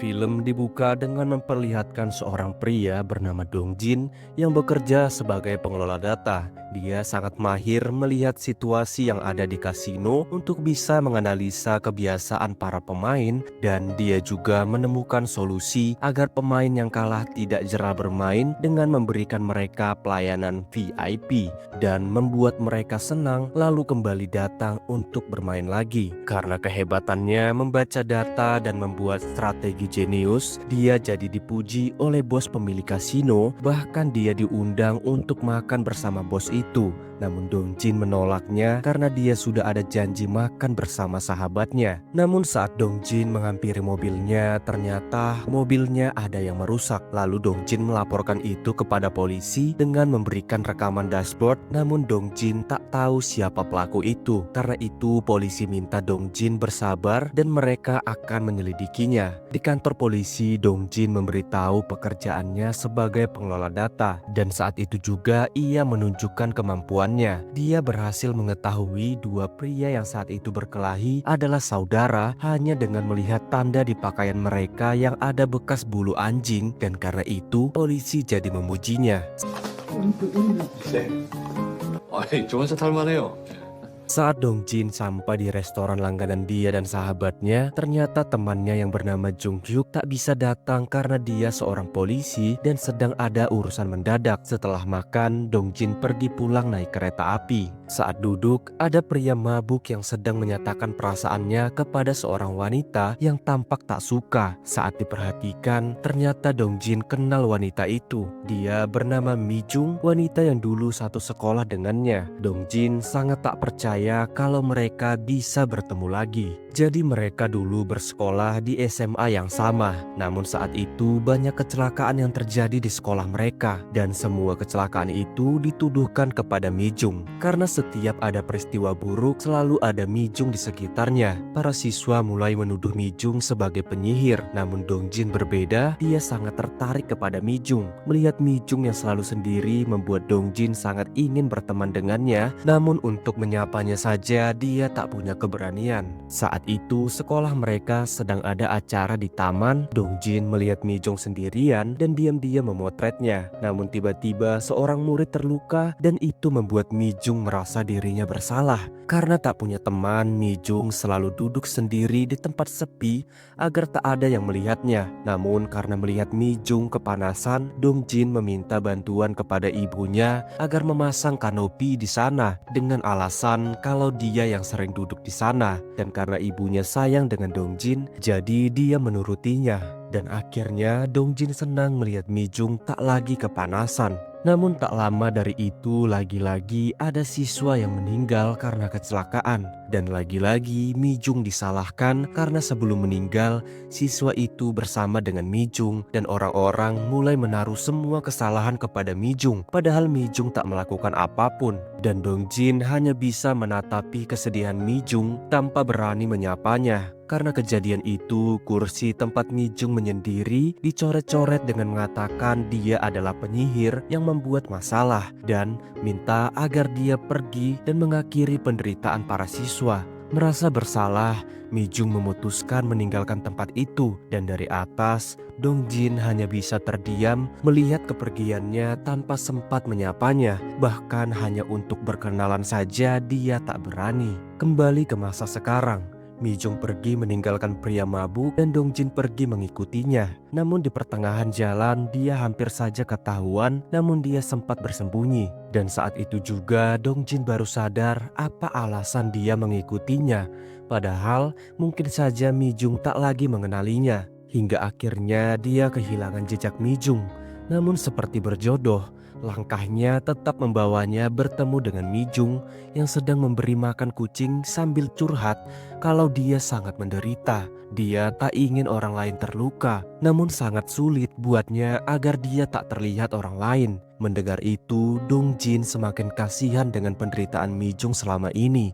Film dibuka dengan memperlihatkan seorang pria bernama Dong Jin yang bekerja sebagai pengelola data. Dia sangat mahir melihat situasi yang ada di kasino untuk bisa menganalisa kebiasaan para pemain, dan dia juga menemukan solusi agar pemain yang kalah tidak jera bermain dengan memberikan mereka pelayanan VIP dan membuat mereka senang lalu kembali datang untuk bermain lagi. Karena kehebatannya membaca data dan membuat strategi jenius, dia jadi dipuji oleh bos pemilik kasino, bahkan dia diundang untuk makan bersama bos itu. Namun Dong Jin menolaknya karena dia sudah ada janji makan bersama sahabatnya. Namun saat Dong Jin menghampiri mobilnya, ternyata mobilnya ada yang merusak. Lalu Dong Jin melaporkan itu kepada polisi dengan memberikan rekaman dashboard. Namun Dong Jin tak tahu siapa pelaku itu. Karena itu polisi minta Dong Jin bersabar dan mereka akan menyelidikinya. Di kantor polisi, Dong Jin memberitahu pekerjaannya sebagai pengelola data, dan saat itu juga ia menunjukkan kemampuannya. Dia berhasil mengetahui dua pria yang saat itu berkelahi adalah saudara hanya dengan melihat tanda di pakaian mereka yang ada bekas bulu anjing, dan karena itu polisi jadi memujinya. 아니, 좋은 차 탈만해요. Saat Dong Jin sampai di restoran langganan dia dan sahabatnya, ternyata temannya yang bernama Jung Hyuk tak bisa datang karena dia seorang polisi dan sedang ada urusan mendadak. Setelah makan, Dong Jin pergi pulang naik kereta api. Saat duduk, ada pria mabuk yang sedang menyatakan perasaannya kepada seorang wanita yang tampak tak suka. Saat diperhatikan, ternyata Dong Jin kenal wanita itu. Dia bernama Mi Jung, wanita yang dulu satu sekolah dengannya. Dong Jin sangat tak percaya kalau mereka bisa bertemu lagi. Jadi mereka dulu bersekolah di SMA yang sama. Namun saat itu banyak kecelakaan yang terjadi di sekolah mereka, dan semua kecelakaan itu dituduhkan kepada Mi Jung. Karena setiap ada peristiwa buruk selalu ada Mi Jung di sekitarnya. Para siswa mulai menuduh Mi Jung sebagai penyihir. Namun Dong Jin berbeda, dia sangat tertarik kepada Mi Jung. Melihat Mi Jung yang selalu sendiri membuat Dong Jin sangat ingin berteman dengannya. Namun untuk menyapanya saja dia tak punya keberanian. Saat itu sekolah mereka sedang ada acara di taman. Dong Jin melihat Mi Jung sendirian dan diam-diam memotretnya. Namun tiba-tiba seorang murid terluka, dan itu membuat Mi Jung merasa dirinya bersalah. Karena tak punya teman, Mi Jung selalu duduk sendiri di tempat sepi agar tak ada yang melihatnya. Namun karena melihat Mi Jung kepanasan, Dong Jin meminta bantuan kepada ibunya agar memasang kanopi di sana dengan alasan kalau dia yang sering duduk di sana, dan karena ibunya sayang dengan Dong Jin, jadi dia menurutinya. Dan akhirnya Dong Jin senang melihat Mi Jung tak lagi kepanasan. Namun tak lama dari itu lagi-lagi ada siswa yang meninggal karena kecelakaan. Dan lagi-lagi Mi Jung disalahkan karena sebelum meninggal siswa itu bersama dengan Mi Jung, dan orang-orang mulai menaruh semua kesalahan kepada Mi Jung. Padahal Mi Jung tak melakukan apapun. Dan Dong Jin hanya bisa menatapi kesedihan Mi Jung tanpa berani menyapanya. Karena kejadian itu, kursi tempat Mi Jung menyendiri dicoret-coret dengan mengatakan dia adalah penyihir yang membuat masalah, dan minta agar dia pergi dan mengakhiri penderitaan para siswa. Merasa bersalah, Mi Jung memutuskan meninggalkan tempat itu, dan dari atas, Dong Jin hanya bisa terdiam melihat kepergiannya tanpa sempat menyapanya. Bahkan hanya untuk berkenalan saja dia tak berani. Kembali ke masa sekarang, Mi Jung pergi meninggalkan pria mabuk dan Dong Jin pergi mengikutinya. Namun di pertengahan jalan dia hampir saja ketahuan, namun dia sempat bersembunyi. Dan saat itu juga Dong Jin baru sadar apa alasan dia mengikutinya. Padahal mungkin saja Mi Jung tak lagi mengenalinya. Hingga akhirnya dia kehilangan jejak Mi Jung. Namun seperti berjodoh, langkahnya tetap membawanya bertemu dengan Mi Jung yang sedang memberi makan kucing sambil curhat kalau dia sangat menderita. Dia tak ingin orang lain terluka, namun sangat sulit buatnya agar dia tak terlihat orang lain. Mendengar itu, Dong Jin semakin kasihan dengan penderitaan Mi Jung selama ini.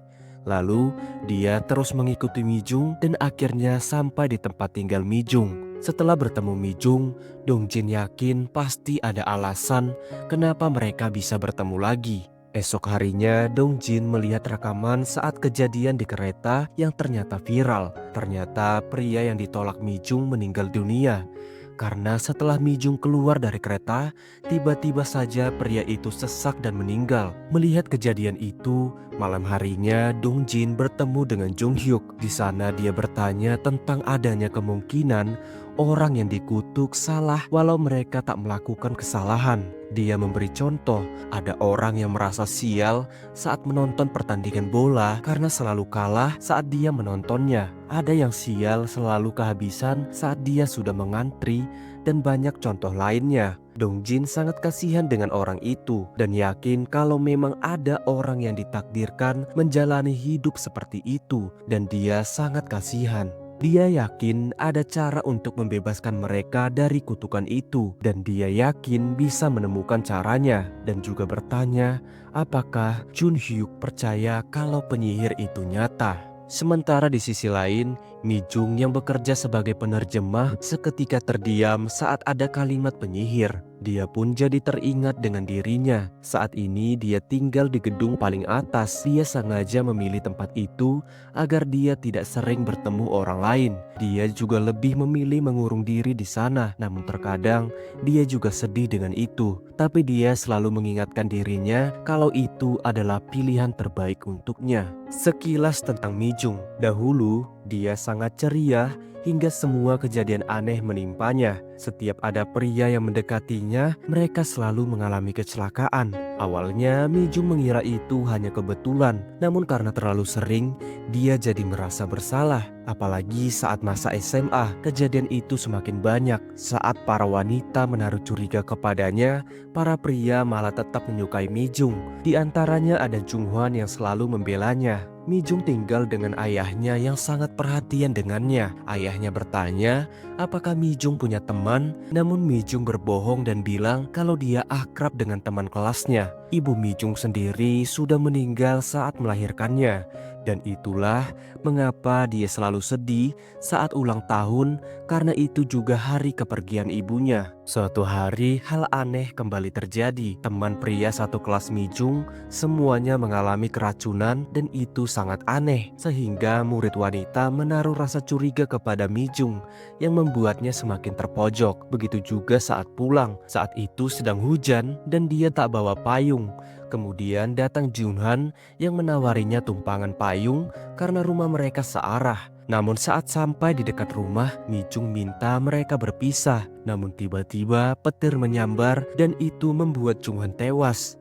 Lalu dia terus mengikuti Mi Jung dan akhirnya sampai di tempat tinggal Mi Jung. Setelah bertemu Mi Jung, Dong Jin yakin pasti ada alasan kenapa mereka bisa bertemu lagi. Esok harinya, Dong Jin melihat rekaman saat kejadian di kereta yang ternyata viral. Ternyata pria yang ditolak Mi Jung meninggal dunia. Karena setelah Mi Jung keluar dari kereta, tiba-tiba saja pria itu sesak dan meninggal. Melihat kejadian itu, malam harinya Dong Jin bertemu dengan Jung Hyuk. Di sana dia bertanya tentang adanya kemungkinan orang yang dikutuk salah walau mereka tak melakukan kesalahan. Dia memberi contoh, ada orang yang merasa sial saat menonton pertandingan bola karena selalu kalah saat dia menontonnya. Ada yang sial selalu kehabisan saat dia sudah mengantri, dan banyak contoh lainnya. Dong Jin sangat kasihan dengan orang itu dan yakin kalau memang ada orang yang ditakdirkan menjalani hidup seperti itu, dan dia sangat kasihan. Dia yakin ada cara untuk membebaskan mereka dari kutukan itu, dan dia yakin bisa menemukan caranya, dan juga bertanya apakah Jun Hyuk percaya kalau penyihir itu nyata. Sementara di sisi lain, Mi Jung yang bekerja sebagai penerjemah seketika terdiam saat ada kalimat penyihir. Dia pun jadi teringat dengan dirinya. Saat ini dia tinggal di gedung paling atas. Dia sengaja memilih tempat itu agar dia tidak sering bertemu orang lain. Dia juga lebih memilih mengurung diri di sana. Namun terkadang dia juga sedih dengan itu. Tapi dia selalu mengingatkan dirinya kalau itu adalah pilihan terbaik untuknya. Sekilas tentang Mi Jung. Dahulu dia sangat ceria hingga semua kejadian aneh menimpanya. Setiap ada pria yang mendekatinya, mereka selalu mengalami kecelakaan. Awalnya Mi Jung mengira itu hanya kebetulan, namun karena terlalu sering, dia jadi merasa bersalah. Apalagi saat masa SMA, kejadian itu semakin banyak. Saat para wanita menaruh curiga kepadanya, para pria malah tetap menyukai Mi Jung. Di antaranya ada Jung Hwan yang selalu membelanya. Mi Jung tinggal dengan ayahnya yang sangat perhatian dengannya. Ayahnya bertanya apakah Mi Jung punya teman, namun Mi Jung berbohong dan bilang kalau dia akrab dengan teman kelasnya. Ibu Mi Jung sendiri sudah meninggal saat melahirkannya. Dan itulah mengapa dia selalu sedih saat ulang tahun, karena itu juga hari kepergian ibunya. Suatu hari hal aneh kembali terjadi. Teman pria satu kelas Mi Jung semuanya mengalami keracunan, dan itu sangat aneh. Sehingga murid wanita menaruh rasa curiga kepada Mi Jung yang membuatnya semakin terpojok. Begitu juga saat pulang. Saat itu sedang hujan dan dia tak bawa payung. Kemudian datang Jun Han yang menawarinya tumpangan payung karena rumah mereka searah. Namun saat sampai di dekat rumah, Mi Jung minta mereka berpisah. Namun tiba-tiba petir menyambar dan itu membuat Jun Han tewas.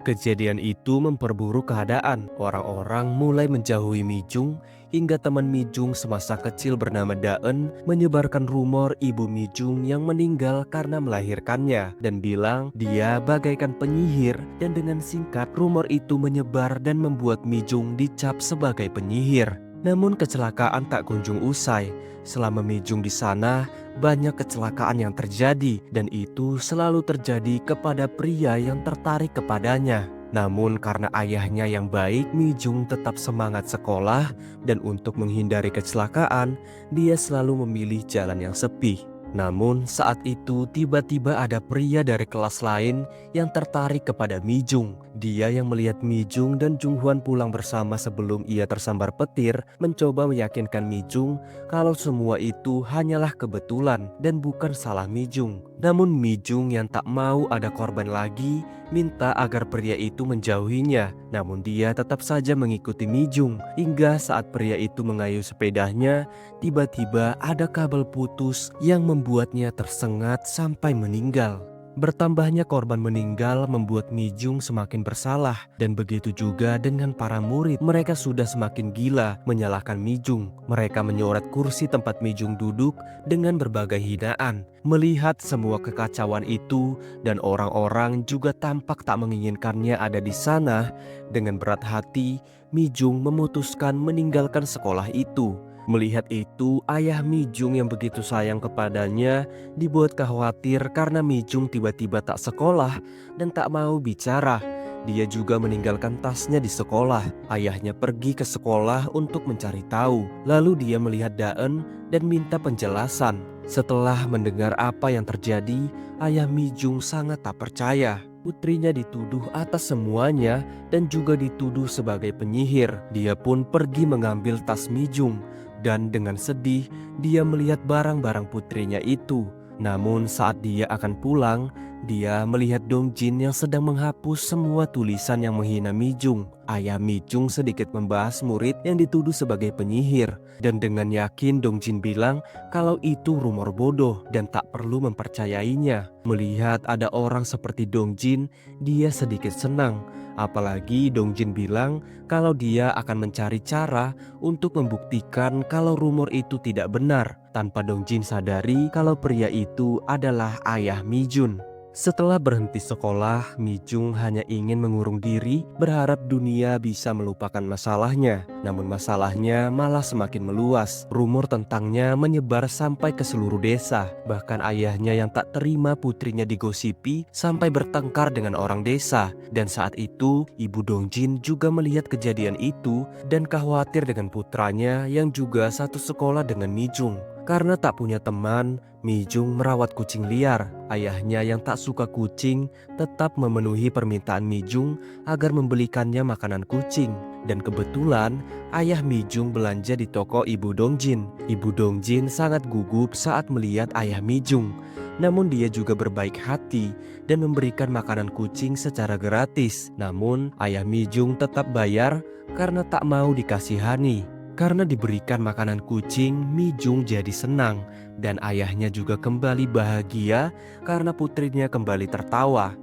Kejadian itu memperburuk keadaan. Orang-orang mulai menjauhi Mi Jung hingga teman Mi Jung semasa kecil bernama Daen menyebarkan rumor ibu Mi Jung yang meninggal karena melahirkannya dan bilang dia bagaikan penyihir, dan dengan singkat rumor itu menyebar dan membuat Mi Jung dicap sebagai penyihir. Namun kecelakaan tak kunjung usai. Selama Mi Jung di sana, banyak kecelakaan yang terjadi, dan itu selalu terjadi kepada pria yang tertarik kepadanya. Namun karena ayahnya yang baik, Mi Jung tetap semangat sekolah, dan untuk menghindari kecelakaan, dia selalu memilih jalan yang sepi. Namun saat itu tiba-tiba ada pria dari kelas lain yang tertarik kepada Mi Jung. Dia yang melihat Mi Jung dan Jung Hwan pulang bersama sebelum ia tersambar petir, mencoba meyakinkan Mi Jung kalau semua itu hanyalah kebetulan dan bukan salah Mi Jung. Namun Mi Jung yang tak mau ada korban lagi minta agar pria itu menjauhinya. Namun dia tetap saja mengikuti Mi Jung hingga saat pria itu mengayuh sepedanya, tiba-tiba ada kabel putus yang membuatnya tersengat sampai meninggal. Bertambahnya korban meninggal membuat Mi Jung semakin bersalah, dan begitu juga dengan para murid. Mereka sudah semakin gila menyalahkan Mi Jung. Mereka menyoret kursi tempat Mi Jung duduk dengan berbagai hinaan. Melihat semua kekacauan itu dan orang-orang juga tampak tak menginginkannya ada di sana, dengan berat hati Mi Jung memutuskan meninggalkan sekolah itu. Melihat itu, ayah Mi Jung yang begitu sayang kepadanya dibuat khawatir karena Mi Jung tiba-tiba tak sekolah dan tak mau bicara. Dia juga meninggalkan tasnya di sekolah. Ayahnya pergi ke sekolah untuk mencari tahu. Lalu dia melihat Daen dan minta penjelasan. Setelah mendengar apa yang terjadi, ayah Mi Jung sangat tak percaya. Putrinya dituduh atas semuanya dan juga dituduh sebagai penyihir. Dia pun pergi mengambil tas Mi Jung dan dengan sedih dia melihat barang-barang putrinya itu. Namun saat dia akan pulang, dia melihat Dong Jin yang sedang menghapus semua tulisan yang menghina Mi Jung. Ayah Mi Jung sedikit membahas murid yang dituduh sebagai penyihir. Dan dengan yakin Dong Jin bilang kalau itu rumor bodoh dan tak perlu mempercayainya. Melihat ada orang seperti Dong Jin, dia sedikit senang. Apalagi Dong Jin bilang kalau dia akan mencari cara untuk membuktikan kalau rumor itu tidak benar, tanpa Dong Jin sadari kalau pria itu adalah ayah Mi Jun. Setelah berhenti sekolah, Mi Jung hanya ingin mengurung diri, berharap dunia bisa melupakan masalahnya. Namun masalahnya malah semakin meluas. Rumor tentangnya menyebar sampai ke seluruh desa. Bahkan ayahnya yang tak terima putrinya digosipi sampai bertengkar dengan orang desa. Dan saat itu, ibu Dong Jin juga melihat kejadian itu dan khawatir dengan putranya yang juga satu sekolah dengan Mi Jung. Karena tak punya teman, Mi Jung merawat kucing liar. Ayahnya yang tak suka kucing tetap memenuhi permintaan Mi Jung agar membelikannya makanan kucing. Dan kebetulan ayah Mi Jung belanja di toko ibu Dong Jin. Ibu Dong Jin sangat gugup saat melihat ayah Mi Jung. Namun dia juga berbaik hati dan memberikan makanan kucing secara gratis. Namun ayah Mi Jung tetap bayar karena tak mau dikasihani. Karena diberikan makanan kucing, Mi Jung jadi senang dan ayahnya juga kembali bahagia karena putrinya kembali tertawa.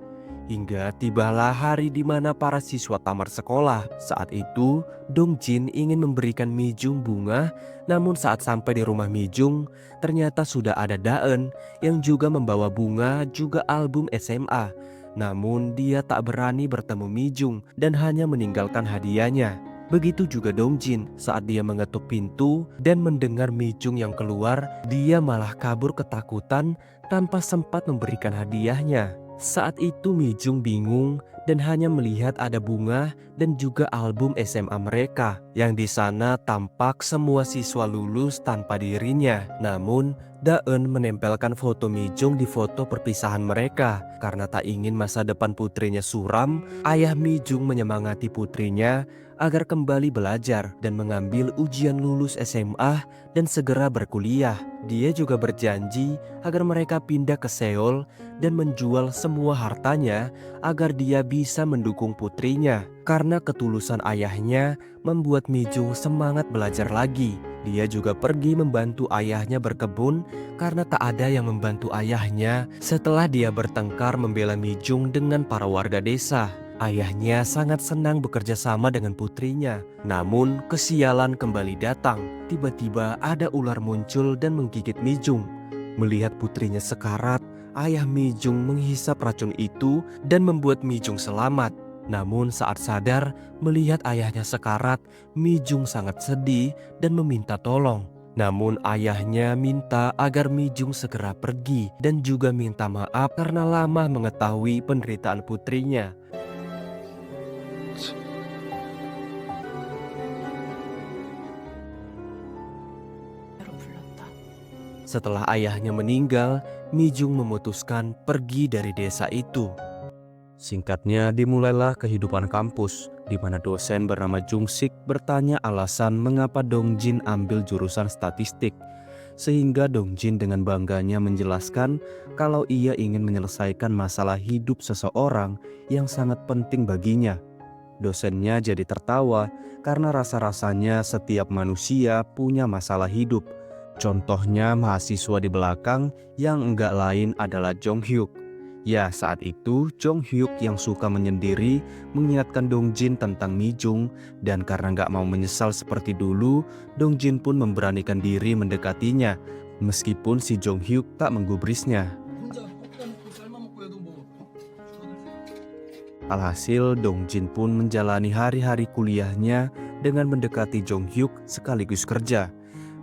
Hingga tibalah hari di mana para siswa tamat sekolah. Saat itu, Dong Jin ingin memberikan Mi Jung bunga, namun saat sampai di rumah Mi Jung, ternyata sudah ada Daen yang juga membawa bunga juga album SMA. Namun dia tak berani bertemu Mi Jung dan hanya meninggalkan hadiahnya. Begitu juga Dong Jin saat dia mengetuk pintu dan mendengar Mi Jung yang keluar, dia malah kabur ketakutan tanpa sempat memberikan hadiahnya. Saat itu Mi Jung bingung dan hanya melihat ada bunga dan juga album SMA mereka. Yang di sana tampak semua siswa lulus tanpa dirinya. Namun Daen menempelkan foto Mi Jung di foto perpisahan mereka. Karena tak ingin masa depan putrinya suram, ayah Mi Jung menyemangati putrinya agar kembali belajar dan mengambil ujian lulus SMA dan segera berkuliah. Dia juga berjanji agar mereka pindah ke Seoul dan menjual semua hartanya agar dia bisa mendukung putrinya. Karena ketulusan ayahnya membuat Mi Jung semangat belajar lagi. Dia juga pergi membantu ayahnya berkebun karena tak ada yang membantu ayahnya setelah dia bertengkar membela Mi Jung dengan para warga desa. Ayahnya sangat senang bekerja sama dengan putrinya. Namun kesialan kembali datang. Tiba-tiba ada ular muncul dan menggigit Mi Jung. Melihat putrinya sekarat, ayah Mi Jung menghisap racun itu dan membuat Mi Jung selamat. Namun saat sadar melihat ayahnya sekarat, Mi Jung sangat sedih dan meminta tolong. Namun ayahnya minta agar Mi Jung segera pergi dan juga minta maaf karena lama mengetahui penderitaan putrinya. Setelah ayahnya meninggal, Mi Jung memutuskan pergi dari desa itu. Singkatnya, dimulailah kehidupan kampus, di mana dosen bernama Jung Sik bertanya alasan mengapa Dong Jin ambil jurusan statistik. Sehingga Dong Jin dengan bangganya menjelaskan kalau ia ingin menyelesaikan masalah hidup seseorang yang sangat penting baginya. Dosennya jadi tertawa karena rasa-rasanya setiap manusia punya masalah hidup. Contohnya mahasiswa di belakang yang enggak lain adalah Jong Hyuk. Ya, saat itu Jong Hyuk yang suka menyendiri mengingatkan Dong Jin tentang Mi Jung, dan karena enggak mau menyesal seperti dulu, Dong Jin pun memberanikan diri mendekatinya meskipun si Jong Hyuk tak menggubrisnya. Alhasil Dong Jin pun menjalani hari-hari kuliahnya dengan mendekati Jong Hyuk sekaligus kerja.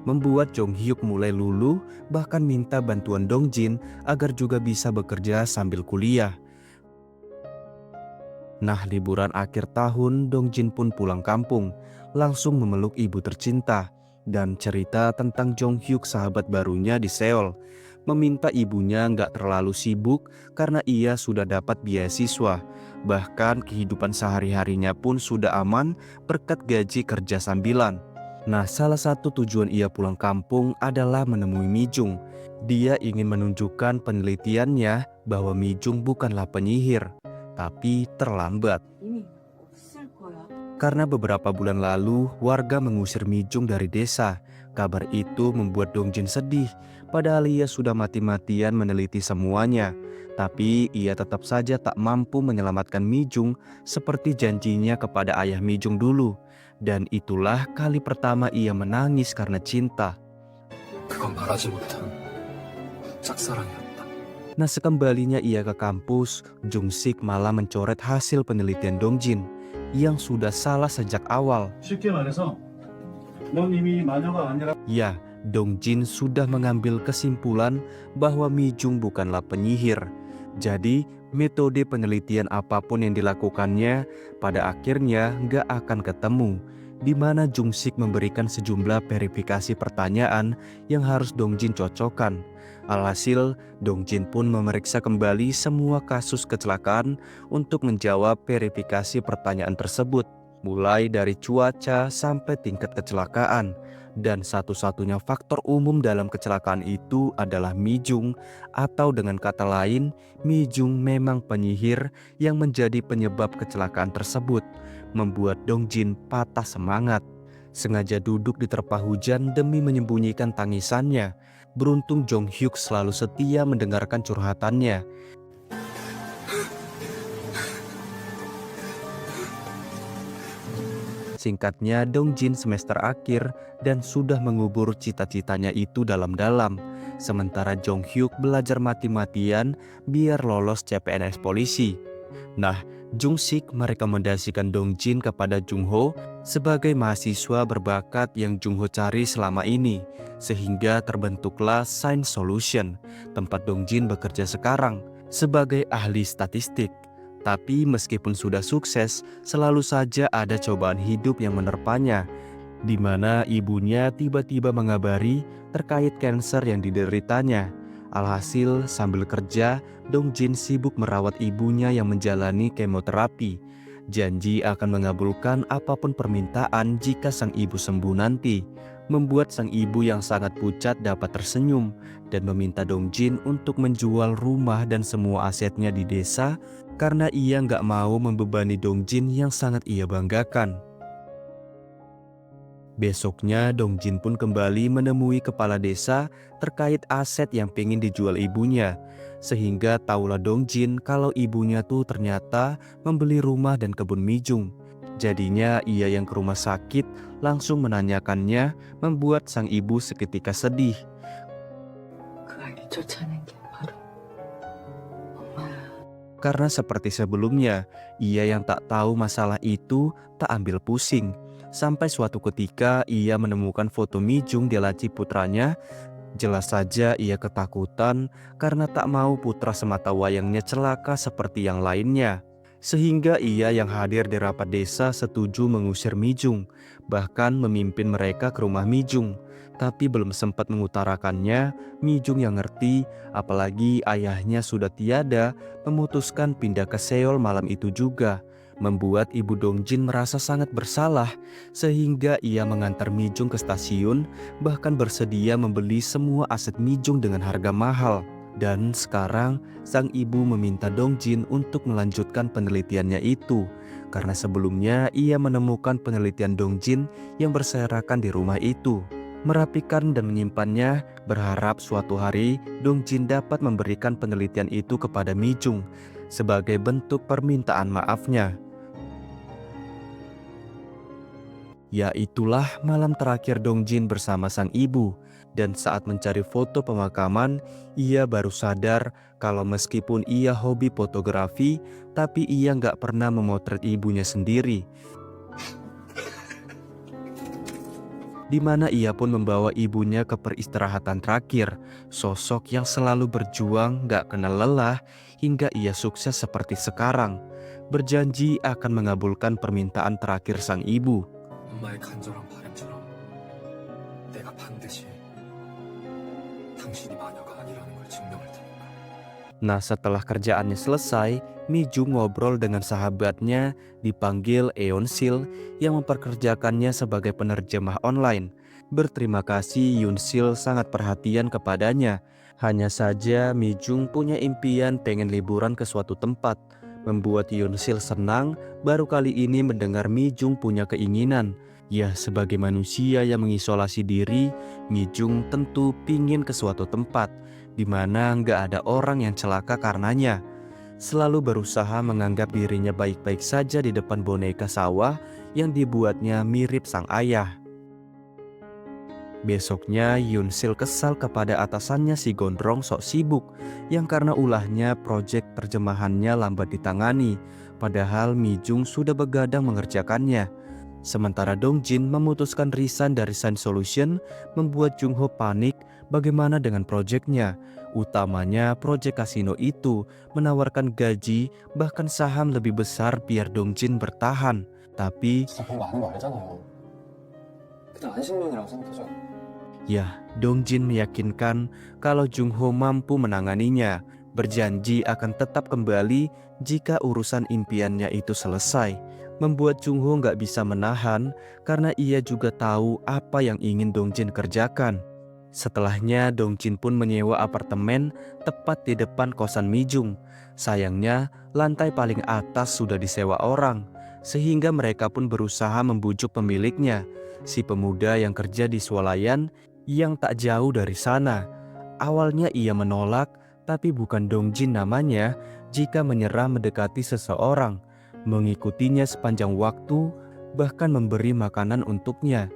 Membuat Jong Hyuk mulai luluh, bahkan minta bantuan Dong Jin agar juga bisa bekerja sambil kuliah. Nah, liburan akhir tahun Dong Jin pun pulang kampung, langsung memeluk ibu tercinta. dan cerita tentang Jong Hyuk sahabat barunya di Seoul. Meminta ibunya nggak terlalu sibuk karena ia sudah dapat beasiswa. Bahkan kehidupan sehari-harinya pun sudah aman berkat gaji kerja sambilan. Nah, salah satu tujuan ia pulang kampung adalah menemui Mi Jung. Dia ingin menunjukkan penelitiannya bahwa Mi Jung bukanlah penyihir, tapi terlambat. Karena beberapa bulan lalu, warga mengusir Mi Jung dari desa. Kabar itu membuat Dong Jin sedih, padahal ia sudah mati-matian meneliti semuanya. Tapi ia tetap saja tak mampu menyelamatkan Mi Jung seperti janjinya kepada ayah Mi Jung dulu. Dan itulah kali pertama ia menangis karena cinta. 그건 말하지 못한 짝사랑이었다. Nah, sekembalinya ia ke kampus, Jung Sik malah mencoret hasil penelitian Dong Jin yang sudah salah sejak awal. 쉽게 말해서 넌 이미 마녀가 아니라 Ya, Dong Jin sudah mengambil kesimpulan bahwa Mi Jung bukanlah penyihir. Jadi, metode penelitian apapun yang dilakukannya pada akhirnya nggak akan ketemu, di mana Jung Sik memberikan sejumlah verifikasi pertanyaan yang harus Dong Jin cocokkan. Alhasil, Dong Jin pun memeriksa kembali semua kasus kecelakaan untuk menjawab verifikasi pertanyaan tersebut, mulai dari cuaca sampai tingkat kecelakaan. Dan satu-satunya faktor umum dalam kecelakaan itu adalah Mi Jung, atau dengan kata lain, Mi Jung memang penyihir yang menjadi penyebab kecelakaan tersebut, membuat Dong Jin patah semangat. Sengaja duduk di terpa hujan demi menyembunyikan tangisannya. Beruntung Jong Hyuk selalu setia mendengarkan curhatannya. Singkatnya, Dong Jin semester akhir dan sudah mengubur cita-citanya itu dalam-dalam. Sementara Jong Hyuk belajar mati-matian biar lolos CPNS polisi. Nah, Jung Sik merekomendasikan Dong Jin kepada Jung Ho sebagai mahasiswa berbakat yang Jung Ho cari selama ini. Sehingga terbentuklah Science Solution, tempat Dong Jin bekerja sekarang sebagai ahli statistik. Tapi meskipun sudah sukses, selalu saja ada cobaan hidup yang menerpanya, di mana ibunya tiba-tiba mengabari terkait kanker yang dideritanya. Alhasil, sambil kerja, Dong Jin sibuk merawat ibunya yang menjalani kemoterapi. Janji akan mengabulkan apapun permintaan jika sang ibu sembuh nanti, membuat sang ibu yang sangat pucat dapat tersenyum dan meminta Dong Jin untuk menjual rumah dan semua asetnya di desa karena ia nggak mau membebani Dong Jin yang sangat ia banggakan. Besoknya Dong Jin pun kembali menemui kepala desa terkait aset yang pengen dijual ibunya. Sehingga taulah Dong Jin kalau ibunya tuh ternyata membeli rumah dan kebun Mi Jung. Jadinya ia yang ke rumah sakit langsung menanyakannya, membuat sang ibu seketika sedih. 그 아이를 쫓아낸 게 바로 엄마야. Karena seperti sebelumnya, ia yang tak tahu masalah itu tak ambil pusing. Sampai suatu ketika ia menemukan foto Mi Jung di laci putranya. Jelas saja ia ketakutan karena tak mau putra semata wayangnya celaka seperti yang lainnya. Sehingga ia yang hadir di rapat desa setuju mengusir Mi Jung, bahkan memimpin mereka ke rumah Mi Jung. Tapi belum sempat mengutarakannya, Mi Jung yang ngerti, apalagi ayahnya sudah tiada, memutuskan pindah ke Seoul malam itu juga, membuat ibu Dong Jin merasa sangat bersalah, sehingga ia mengantar Mi Jung ke stasiun, bahkan bersedia membeli semua aset Mi Jung dengan harga mahal. Dan sekarang sang ibu meminta Dong Jin untuk melanjutkan penelitiannya itu, karena sebelumnya ia menemukan penelitian Dong Jin yang berserakan di rumah itu. Merapikan dan menyimpannya, berharap suatu hari Dong Jin dapat memberikan penelitian itu kepada Mi Jung sebagai bentuk permintaan maafnya. Ya, itulah malam terakhir Dong Jin bersama sang ibu. Dan saat mencari foto pemakaman, ia baru sadar kalau meskipun ia hobi fotografi, tapi ia nggak pernah memotret ibunya sendiri. Di mana ia pun membawa ibunya ke peristirahatan terakhir, sosok yang selalu berjuang nggak kenal lelah hingga ia sukses seperti sekarang, berjanji akan mengabulkan permintaan terakhir sang ibu. 엄마의 간절한 바람처럼 당신이 마녀가 아니라는 걸 증명할 테니까. Nah, setelah kerjaannya selesai, Mi Jung ngobrol dengan sahabatnya dipanggil Eon Sil yang memperkerjakannya sebagai penerjemah online. Berterima kasih, Yoon Sil sangat perhatian kepadanya. Hanya saja Mi Jung punya impian pengen liburan ke suatu tempat. Membuat Yoon Sil senang baru kali ini mendengar Mi Jung punya keinginan. Ya, sebagai manusia yang mengisolasi diri, Mi Jung tentu pingin ke suatu tempat di mana nggak ada orang yang celaka karenanya. Selalu berusaha menganggap dirinya baik-baik saja di depan boneka sawah yang dibuatnya mirip sang ayah. Besoknya Yoon Sil kesal kepada atasannya si gondrong sok sibuk yang karena ulahnya proyek terjemahannya lambat ditangani, padahal Mi Jung sudah begadang mengerjakannya. Sementara Dong Jin memutuskan resign dari Sun Solution, membuat Jung Ho panik bagaimana dengan proyeknya. Utamanya proyek kasino itu menawarkan gaji bahkan saham lebih besar biar Dong Jin bertahan. Tapi 진짜 공부 아는 거 알잖아요. 그냥 안식년이라고 생각해줘. ya, Dong Jin meyakinkan kalau Jung Ho mampu menanganinya, berjanji akan tetap kembali jika urusan impiannya itu selesai. Membuat Jung Ho nggak bisa menahan karena ia juga tahu apa yang ingin Dong Jin kerjakan. Setelahnya Dong Jin pun menyewa apartemen tepat di depan kosan Mi Jung. Sayangnya lantai paling atas sudah disewa orang, sehingga mereka pun berusaha membujuk pemiliknya, si pemuda yang kerja di swalayan yang tak jauh dari sana. Awalnya ia menolak, tapi bukan Dong Jin namanya jika menyerah mendekati seseorang, mengikutinya sepanjang waktu, bahkan memberi makanan untuknya.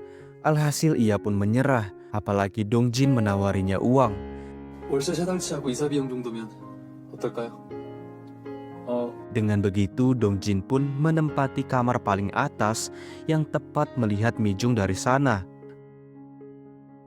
Alhasil ia pun menyerah, apalagi Dong Jin menawarinya uang. 월세 세 달치하고 이사 비용 정도면 어떨까요? Dengan begitu Dong Jin pun menempati kamar paling atas yang tepat melihat Mi Jung dari sana.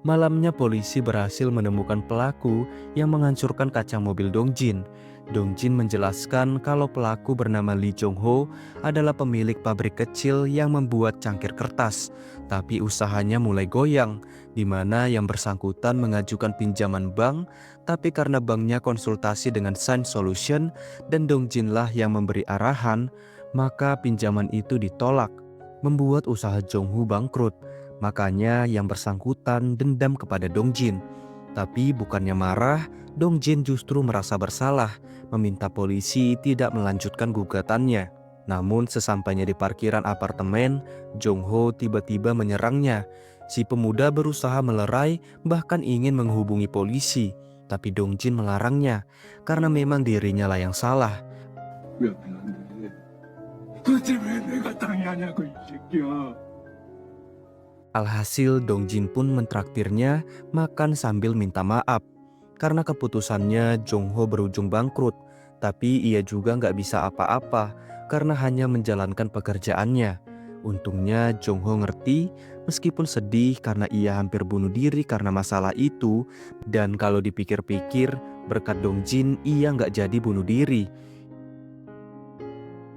Malamnya polisi berhasil menemukan pelaku yang menghancurkan kaca mobil Dong Jin. Dong Jin menjelaskan kalau pelaku bernama Lee Jong Ho adalah pemilik pabrik kecil yang membuat cangkir kertas. Tapi usahanya mulai goyang, di mana yang bersangkutan mengajukan pinjaman bank, tapi karena banknya konsultasi dengan Sun Solution dan Dong Jin lah yang memberi arahan, maka pinjaman itu ditolak, membuat usaha Jong Ho bangkrut. Makanya yang bersangkutan dendam kepada Dong Jin. Tapi bukannya marah, Dong Jin justru merasa bersalah, meminta polisi tidak melanjutkan gugatannya. Namun sesampainya di parkiran apartemen, Jong Ho tiba-tiba menyerangnya. Si pemuda berusaha melerai, bahkan ingin menghubungi polisi. Tapi Dong Jin melarangnya, karena memang dirinya lah yang salah. 왜 앞에 안 돼? 도대체 왜 내가 당해하냐고 이 새끼야. Alhasil Dong Jin pun mentraktirnya makan sambil minta maaf. Karena keputusannya Jong Ho berujung bangkrut, tapi ia juga nggak bisa apa-apa karena hanya menjalankan pekerjaannya. Untungnya Jong Ho ngerti meskipun sedih karena ia hampir bunuh diri karena masalah itu. Dan kalau dipikir-pikir berkat Dong Jin ia nggak jadi bunuh diri.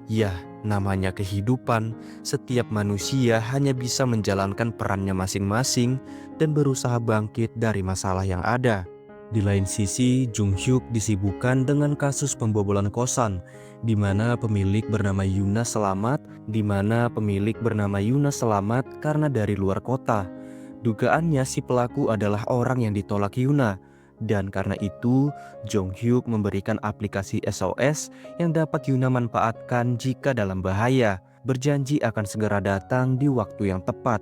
Ya, namanya kehidupan, setiap manusia hanya bisa menjalankan perannya masing-masing dan berusaha bangkit dari masalah yang ada. Di lain sisi, Jung Hyuk disibukkan dengan kasus pembobolan kosan, di mana pemilik bernama Yuna selamat, karena dari luar kota. Dugaannya si pelaku adalah orang yang ditolak Yuna. Dan karena itu, Jong Hyuk memberikan aplikasi SOS yang dapat Yuna manfaatkan jika dalam bahaya, berjanji akan segera datang di waktu yang tepat.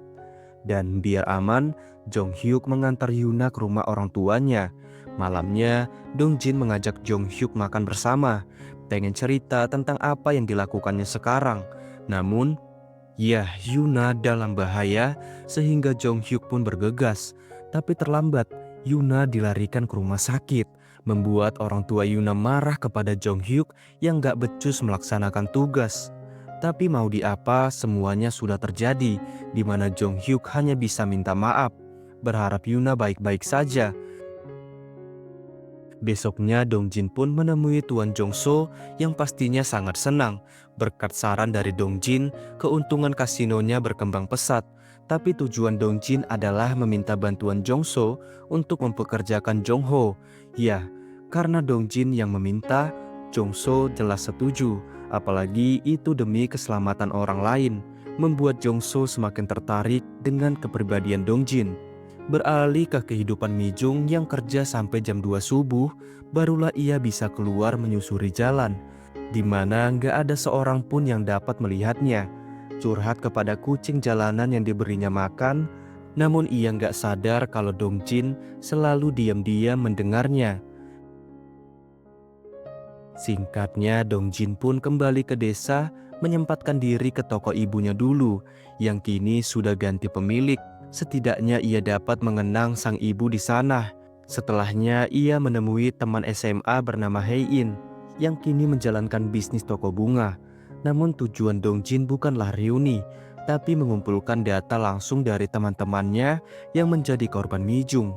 Dan biar aman, Jong Hyuk mengantar Yuna ke rumah orang tuanya. Malamnya, Dong Jin mengajak Jong Hyuk makan bersama, pengen cerita tentang apa yang dilakukannya sekarang. Namun, ya Yuna dalam bahaya sehingga Jong Hyuk pun bergegas. Tapi terlambat, Yuna dilarikan ke rumah sakit, membuat orang tua Yuna marah kepada Jong Hyuk yang gak becus melaksanakan tugas. Tapi mau diapa, semuanya sudah terjadi, di mana Jong Hyuk hanya bisa minta maaf, berharap Yuna baik-baik saja. Besoknya Dong Jin pun menemui Tuan Jong So yang pastinya sangat senang. Berkat saran dari Dong Jin, keuntungan kasinonya berkembang pesat. Tapi tujuan Dongjin adalah meminta bantuan Jongso untuk mempekerjakan Jongho. Ya, karena Dongjin yang meminta, Jongso jelas setuju. Apalagi itu demi keselamatan orang lain, membuat Jongso semakin tertarik dengan kepribadian Dongjin. Beralih ke kehidupan Mijung yang kerja sampai jam 2 subuh, barulah ia bisa keluar menyusuri jalan, di mana nggak ada seorang pun yang dapat melihatnya. Curhat kepada kucing jalanan yang diberinya makan, namun ia nggak sadar kalau Dongjin selalu diam-diam mendengarnya. Singkatnya, Dongjin pun kembali ke desa, menyempatkan diri ke toko ibunya dulu, yang kini sudah ganti pemilik. Setidaknya ia dapat mengenang sang ibu di sana. Setelahnya ia menemui teman SMA bernama Hein, yang kini menjalankan bisnis toko bunga. Namun tujuan Dongjin bukanlah reuni, tapi mengumpulkan data langsung dari teman-temannya yang menjadi korban Mijung.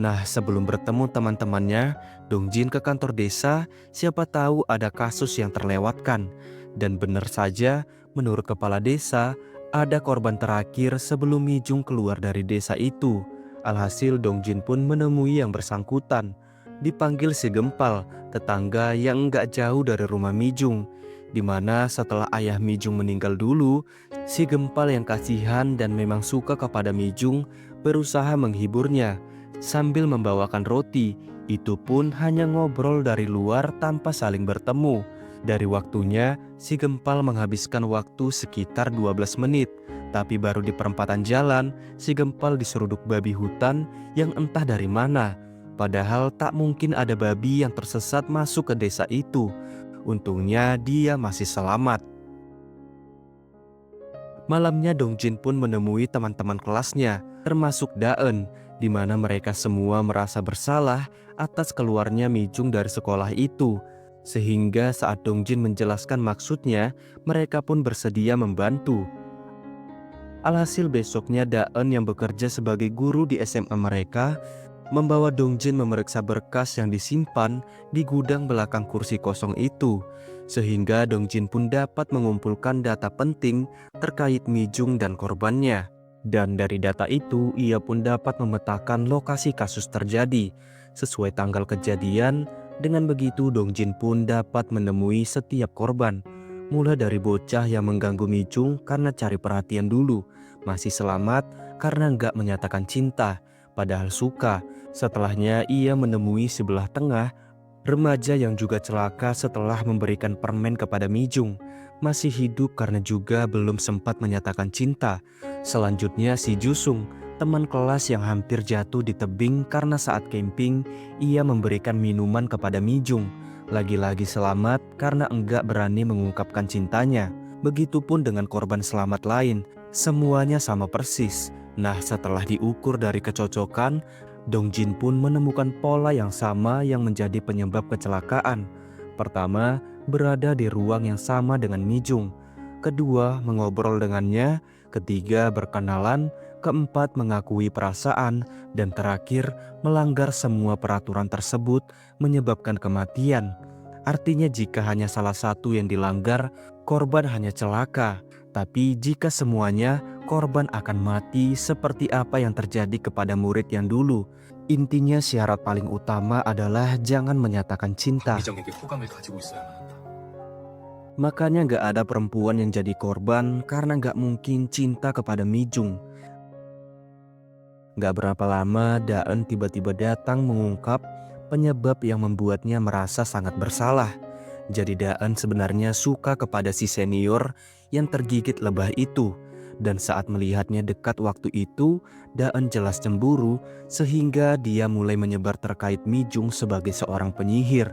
Nah, sebelum bertemu teman-temannya, Dongjin ke kantor desa, siapa tahu ada kasus yang terlewatkan. Dan benar saja, menurut kepala desa, ada korban terakhir sebelum Mijung keluar dari desa itu. Alhasil Dongjin pun menemui yang bersangkutan. Dipanggil si Gempal, tetangga yang nggak jauh dari rumah Mijung. Dimana setelah ayah Mijung meninggal dulu, si Gempal yang kasihan dan memang suka kepada Mijung berusaha menghiburnya sambil membawakan roti. Itu pun hanya ngobrol dari luar tanpa saling bertemu. Dari waktunya, si Gempal menghabiskan waktu sekitar 12 menit. Tapi baru di perempatan jalan, si Gempal diseruduk babi hutan yang entah dari mana. Padahal tak mungkin ada babi yang tersesat masuk ke desa itu. Untungnya dia masih selamat. Malamnya Dongjin pun menemui teman-teman kelasnya, termasuk Daen, di mana mereka semua merasa bersalah atas keluarnya Mijung dari sekolah itu. Sehingga saat Dongjin menjelaskan maksudnya, mereka pun bersedia membantu. Alhasil besoknya Daen yang bekerja sebagai guru di SMA mereka membawa Dongjin memeriksa berkas yang disimpan di gudang belakang kursi kosong itu. Sehingga Dongjin pun dapat mengumpulkan data penting terkait Mijung dan korbannya. Dan dari data itu, ia pun dapat memetakan lokasi kasus terjadi sesuai tanggal kejadian. Dengan begitu, Dongjin pun dapat menemui setiap korban. Mulai dari bocah yang mengganggu Mijung karena cari perhatian dulu, masih selamat karena nggak menyatakan cinta, padahal suka. Setelahnya, ia menemui sebelah tengah, remaja yang juga celaka setelah memberikan permen kepada Mijung. Masih hidup karena juga belum sempat menyatakan cinta. Selanjutnya si Jusung, teman kelas yang hampir jatuh di tebing karena saat camping ia memberikan minuman kepada Mijung. Lagi-lagi selamat karena enggak berani mengungkapkan cintanya. Begitupun dengan korban selamat lain, semuanya sama persis. Nah, setelah diukur dari kecocokan, Dongjin pun menemukan pola yang sama yang menjadi penyebab kecelakaan. Pertama, berada di ruang yang sama dengan Mijung. Kedua, mengobrol dengannya. Ketiga, berkenalan. Keempat, mengakui perasaan. Dan terakhir, melanggar semua peraturan tersebut menyebabkan kematian. Artinya jika hanya salah satu yang dilanggar, korban hanya celaka. Tapi jika semuanya, korban akan mati seperti apa yang terjadi kepada murid yang dulu. Intinya syarat paling utama adalah jangan menyatakan cinta. 미정에게 호감을 가지고 있어야만 한다. Makanya gak ada perempuan yang jadi korban karena gak mungkin cinta kepada Mijung. Gak berapa lama Daen tiba-tiba datang mengungkap penyebab yang membuatnya merasa sangat bersalah. Jadi Daen sebenarnya suka kepada si senior yang tergigit lebah itu. Dan saat melihatnya dekat waktu itu, Daen jelas cemburu sehingga dia mulai menyebar terkait Mijung sebagai seorang penyihir.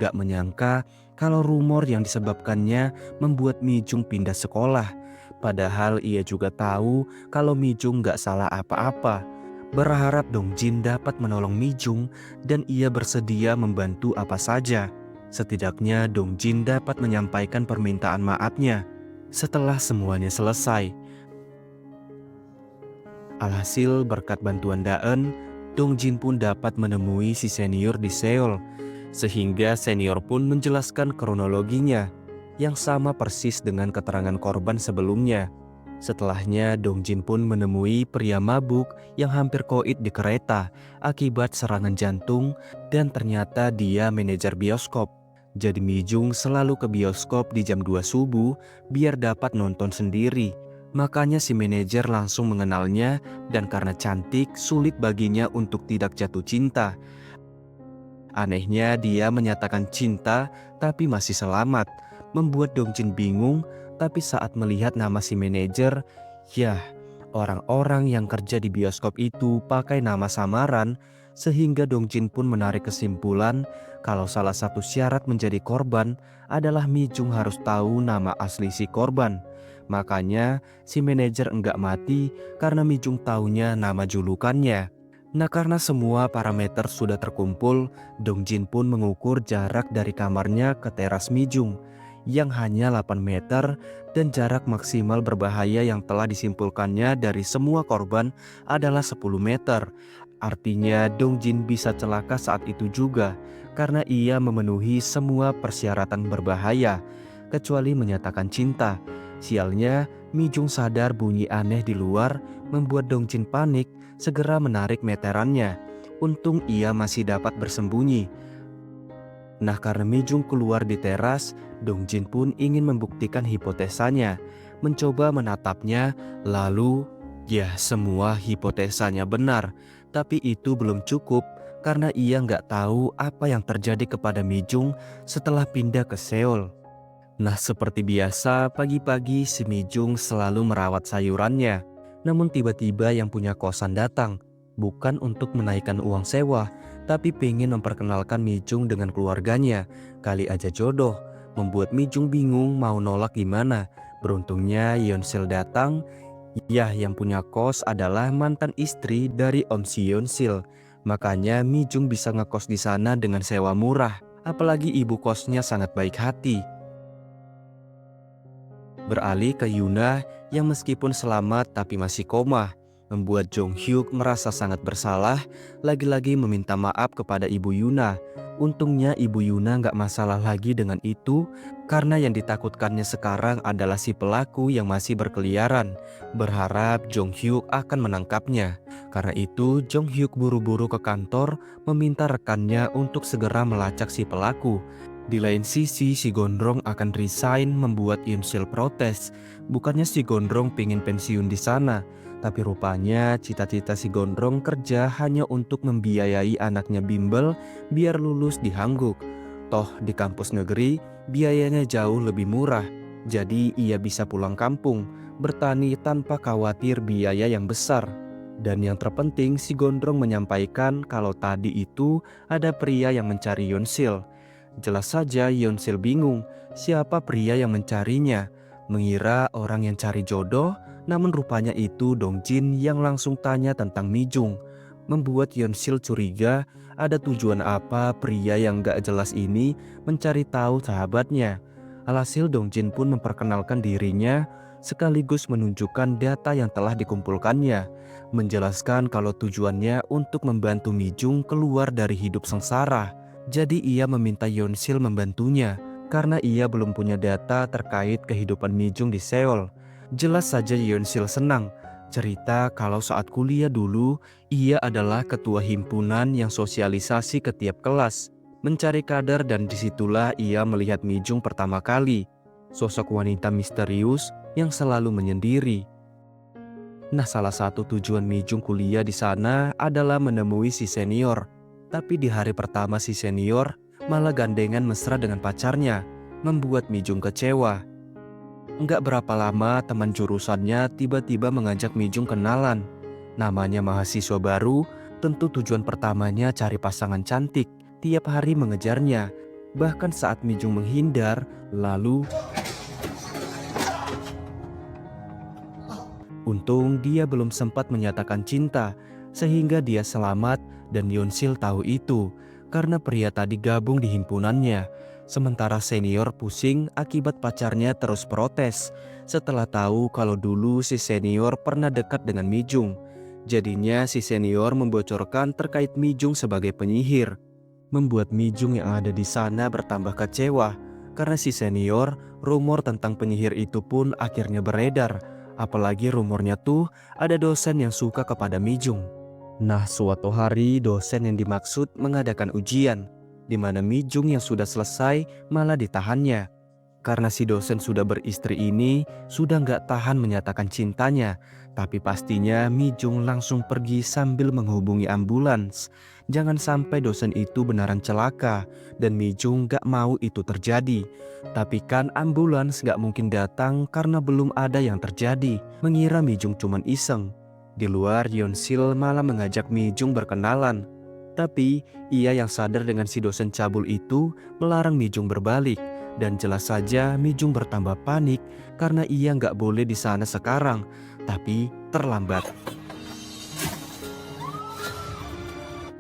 Gak menyangka kalau rumor yang disebabkannya membuat Mijung pindah sekolah. Padahal ia juga tahu kalau Mijung gak salah apa-apa. Berharap Dongjin dapat menolong Mijung dan ia bersedia membantu apa saja. Setidaknya Dongjin dapat menyampaikan permintaan maafnya setelah semuanya selesai. Alhasil berkat bantuan Daen, Dongjin pun dapat menemui si senior di Seoul. Sehingga senior pun menjelaskan kronologinya yang sama persis dengan keterangan korban sebelumnya. Setelahnya, Dongjin pun menemui pria mabuk yang hampir koit di kereta akibat serangan jantung dan ternyata dia manajer bioskop. Jadi Mi-jung selalu ke bioskop di jam 2 subuh biar dapat nonton sendiri. Makanya si manajer langsung mengenalnya dan karena cantik sulit baginya untuk tidak jatuh cinta. Anehnya dia menyatakan cinta tapi masih selamat, membuat Dongjin bingung. Tapi saat melihat nama si manajer, yah, orang-orang yang kerja di bioskop itu pakai nama samaran, sehingga Dongjin pun menarik kesimpulan kalau salah satu syarat menjadi korban adalah Mi-jung harus tahu nama asli si korban. Makanya si manajer enggak mati karena Mi-jung taunya nama julukannya. Nah, karena semua parameter sudah terkumpul, Dongjin pun mengukur jarak dari kamarnya ke teras Mi-jung yang hanya 8 meter dan jarak maksimal berbahaya yang telah disimpulkannya dari semua korban adalah 10 meter. Artinya Dongjin bisa celaka saat itu juga karena ia memenuhi semua persyaratan berbahaya kecuali menyatakan cinta. Sialnya, Mi-jung sadar bunyi aneh di luar membuat Dongjin panik, segera menarik meterannya. Untung ia masih dapat bersembunyi. Nah, karena Mi-jung keluar di teras, Dongjin pun ingin membuktikan hipotesanya, mencoba menatapnya, lalu ya semua hipotesanya benar. Tapi itu belum cukup karena ia nggak tahu apa yang terjadi kepada Mi-jung setelah pindah ke Seoul. Nah, seperti biasa pagi-pagi si Mi-jung selalu merawat sayurannya. Namun tiba-tiba yang punya kosan datang, bukan untuk menaikkan uang sewa, tapi pengen memperkenalkan Mi-jung dengan keluarganya. Kali aja jodoh, membuat Mi-jung bingung mau nolak gimana. Beruntungnya Yeonsil datang. Yah, yang punya kos adalah mantan istri dari Om Si Yeonsil. Makanya Mi-jung bisa ngekos di sana dengan sewa murah. Apalagi ibu kosnya sangat baik hati. Beralih ke Yuna yang meskipun selamat tapi masih koma, membuat Jong Hyuk merasa sangat bersalah, lagi-lagi meminta maaf kepada Ibu Yuna. Untungnya Ibu Yuna nggak masalah lagi dengan itu, karena yang ditakutkannya sekarang adalah si pelaku yang masih berkeliaran. Berharap Jong Hyuk akan menangkapnya. Karena itu Jong Hyuk buru-buru ke kantor meminta rekannya untuk segera melacak si pelaku. Di lain sisi, si Gondrong akan resign membuat Yeonsil protes. Bukannya si Gondrong pengen pensiun di sana, tapi rupanya cita-cita si Gondrong kerja hanya untuk membiayai anaknya bimbel biar lulus di Hanguk. Toh di kampus negeri biayanya jauh lebih murah, jadi ia bisa pulang kampung, bertani tanpa khawatir biaya yang besar. Dan yang terpenting si Gondrong menyampaikan kalau tadi itu ada pria yang mencari Yeonsil. Jelas saja Yeonsil bingung siapa pria yang mencarinya, mengira orang yang cari jodoh, namun rupanya itu Dongjin yang langsung tanya tentang Mi-jung. Membuat Yeonsil curiga ada tujuan apa pria yang gak jelas ini mencari tahu sahabatnya. Alhasil Dongjin pun memperkenalkan dirinya sekaligus menunjukkan data yang telah dikumpulkannya, menjelaskan kalau tujuannya untuk membantu Mi-jung keluar dari hidup sengsara. Jadi ia meminta Yeonsil membantunya karena ia belum punya data terkait kehidupan Mi-jung di Seoul. Jelas saja Yeonsil senang, cerita kalau saat kuliah dulu ia adalah ketua himpunan yang sosialisasi ke tiap kelas, mencari kader, dan disitulah ia melihat Mi-jung pertama kali, sosok wanita misterius yang selalu menyendiri. Nah, salah satu tujuan Mi-jung kuliah di sana adalah menemui si senior. Tapi di hari pertama si senior malah gandengan mesra dengan pacarnya, membuat Mi-jung kecewa. Enggak berapa lama teman jurusannya tiba-tiba mengajak Mi-jung kenalan. Namanya mahasiswa baru, tentu tujuan pertamanya cari pasangan cantik, tiap hari mengejarnya. Bahkan saat Mi-jung menghindar, lalu untung dia belum sempat menyatakan cinta, sehingga dia selamat dan Yeonsil tahu itu karena pria tadi gabung di himpunannya. Sementara senior pusing akibat pacarnya terus protes setelah tahu kalau dulu si senior pernah dekat dengan Mi-jung. Jadinya si senior membocorkan terkait Mi Jung sebagai penyihir. Membuat Mi Jung yang ada di sana bertambah kecewa. Karena si senior, rumor tentang penyihir itu pun akhirnya beredar. Apalagi rumornya tuh ada dosen yang suka kepada Mi Jung. Nah, suatu hari dosen yang dimaksud mengadakan ujian, di mana Mi Jung yang sudah selesai malah ditahannya. Karena si dosen sudah beristri ini sudah nggak tahan menyatakan cintanya, tapi pastinya Mi Jung langsung pergi sambil menghubungi ambulans. Jangan sampai dosen itu beneran celaka dan Mi Jung nggak mau itu terjadi. Tapi kan ambulans nggak mungkin datang karena belum ada yang terjadi. Mengira Mi Jung cuman iseng. Di luar, Yeon Sil malah mengajak Mi Jung berkenalan. Tapi ia yang sadar dengan si dosen cabul itu melarang Mi Jung berbalik. Dan jelas saja Mi Jung bertambah panik karena ia nggak boleh di sana sekarang, tapi terlambat.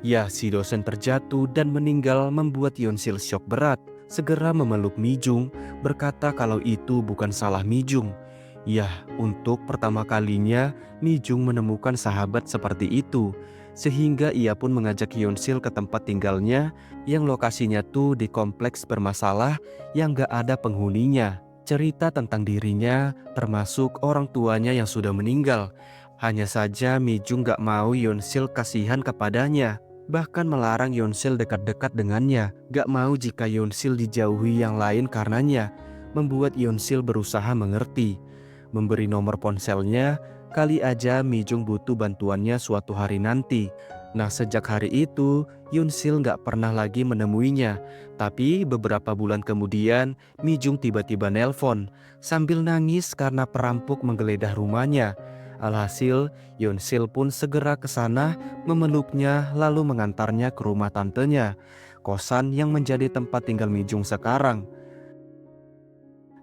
Ya, si dosen terjatuh dan meninggal membuat Yeon Sil syok berat. Segera memeluk Mi Jung, berkata kalau itu bukan salah Mi Jung. Ya, untuk pertama kalinya Mi Jung menemukan sahabat seperti itu. Sehingga ia pun mengajak Yeon Sil ke tempat tinggalnya yang lokasinya tuh di kompleks bermasalah yang gak ada penghuninya. Cerita tentang dirinya termasuk orang tuanya yang sudah meninggal. Hanya saja Mi Jung gak mau Yeon Sil kasihan kepadanya. Bahkan melarang Yeon Sil dekat-dekat dengannya. Gak mau jika Yeon Sil dijauhi yang lain karenanya. Membuat Yeon Sil berusaha mengerti. Memberi nomor ponselnya, kali aja Mi Jung butuh bantuannya suatu hari nanti. Nah, sejak hari itu, Yeon Sil gak pernah lagi menemuinya. Tapi beberapa bulan kemudian, Mi Jung tiba-tiba nelpon sambil nangis karena perampok menggeledah rumahnya. Alhasil, Yeon Sil pun segera ke sana memeluknya lalu mengantarnya ke rumah tantenya, kosan yang menjadi tempat tinggal Mi Jung sekarang.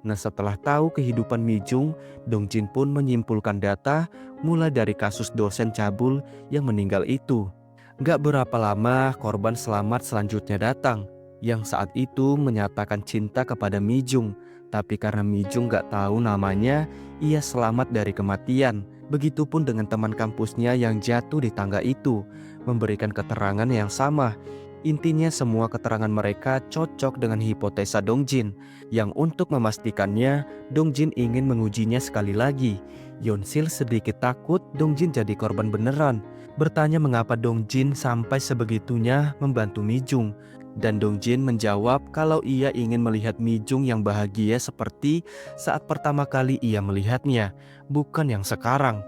Nah, setelah tahu kehidupan Mi Jung, Dong Jin pun menyimpulkan data mulai dari kasus dosen cabul yang meninggal itu. Gak berapa lama korban selamat selanjutnya datang, yang saat itu menyatakan cinta kepada Mi Jung. Tapi karena Mi Jung gak tahu namanya, ia selamat dari kematian. Begitupun dengan teman kampusnya yang jatuh di tangga itu, memberikan keterangan yang sama. Intinya semua keterangan mereka cocok dengan hipotesa Dong Jin, yang untuk memastikannya, Dong Jin ingin mengujinya sekali lagi. Yeon Sil sedikit takut Dong Jin jadi korban beneran, bertanya mengapa Dong Jin sampai sebegitunya membantu Mi Jung. Dan Dong Jin menjawab kalau ia ingin melihat Mi Jung yang bahagia seperti saat pertama kali ia melihatnya, bukan yang sekarang.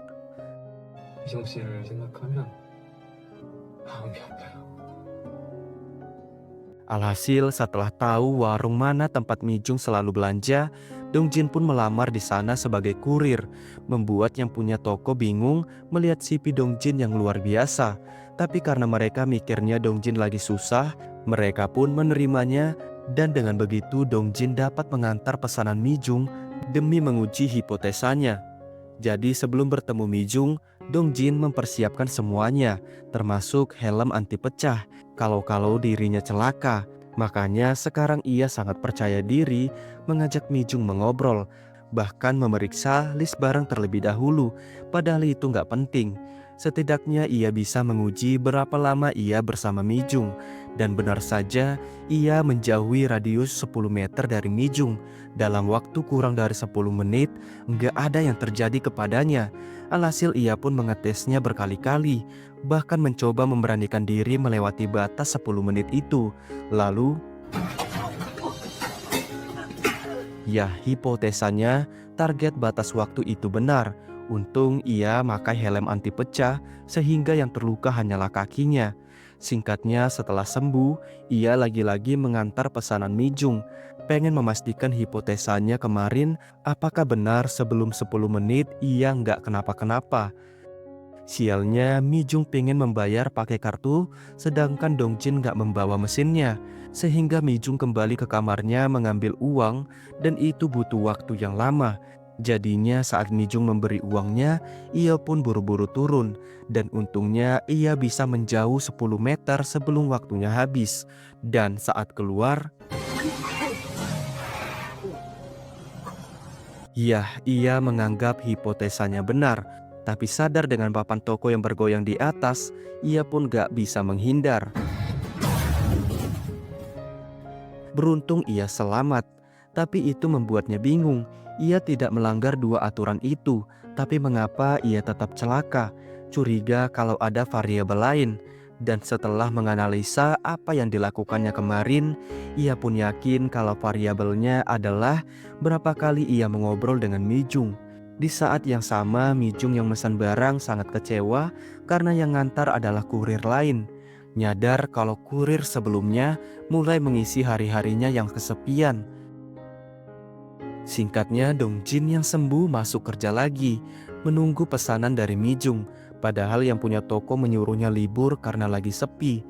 이정 씨를 생각하면 마음이 아파요. Alhasil setelah tahu warung mana tempat Mi Jung selalu belanja, Dong Jin pun melamar di sana sebagai kurir, membuat yang punya toko bingung melihat CV Dong Jin yang luar biasa. Tapi karena mereka mikirnya Dong Jin lagi susah, mereka pun menerimanya dan dengan begitu Dong Jin dapat mengantar pesanan Mi Jung demi menguji hipotesanya. Jadi sebelum bertemu Mi Jung, Dong Jin mempersiapkan semuanya, termasuk helm anti pecah, kalau dirinya celaka. Makanya sekarang ia sangat percaya diri mengajak Mi Jung mengobrol, bahkan memeriksa list barang terlebih dahulu, padahal itu nggak penting. Setidaknya ia bisa menguji berapa lama ia bersama Mi Jung. Dan benar saja, ia menjauhi radius 10 meter dari Mi Jung. Dalam waktu kurang dari 10 menit, nggak ada yang terjadi kepadanya. Alhasil ia pun mengetesnya berkali-kali, bahkan mencoba memberanikan diri melewati batas 10 menit itu. Lalu, ya hipotesanya, target batas waktu itu benar. Untung ia pakai helm anti pecah sehingga yang terluka hanyalah kakinya. Singkatnya setelah sembuh, ia lagi-lagi mengantar pesanan Mi Jung. Pengen memastikan hipotesanya kemarin apakah benar sebelum 10 menit ia nggak kenapa-kenapa. Sialnya Mi Jung pengen membayar pakai kartu sedangkan Dong Jin nggak membawa mesinnya. Sehingga Mi Jung kembali ke kamarnya mengambil uang dan itu butuh waktu yang lama. Jadinya saat Mi Jung memberi uangnya, ia pun buru-buru turun. Dan untungnya ia bisa menjauh 10 meter sebelum waktunya habis. Dan saat keluar, ya ia menganggap hipotesanya benar. Tapi sadar dengan papan toko yang bergoyang di atas, ia pun gak bisa menghindar. Beruntung ia selamat, tapi itu membuatnya bingung. Ia tidak melanggar dua aturan itu, tapi mengapa ia tetap celaka? Curiga kalau ada variabel lain. Dan setelah menganalisa apa yang dilakukannya kemarin, ia pun yakin kalau variabelnya adalah berapa kali ia mengobrol dengan Mijung. Di saat yang sama, Mijung yang memesan barang sangat kecewa karena yang ngantar adalah kurir lain. Nyadar kalau kurir sebelumnya mulai mengisi hari-harinya yang kesepian. Singkatnya, Dongjin yang sembuh masuk kerja lagi, menunggu pesanan dari Mijung. Padahal yang punya toko menyuruhnya libur karena lagi sepi.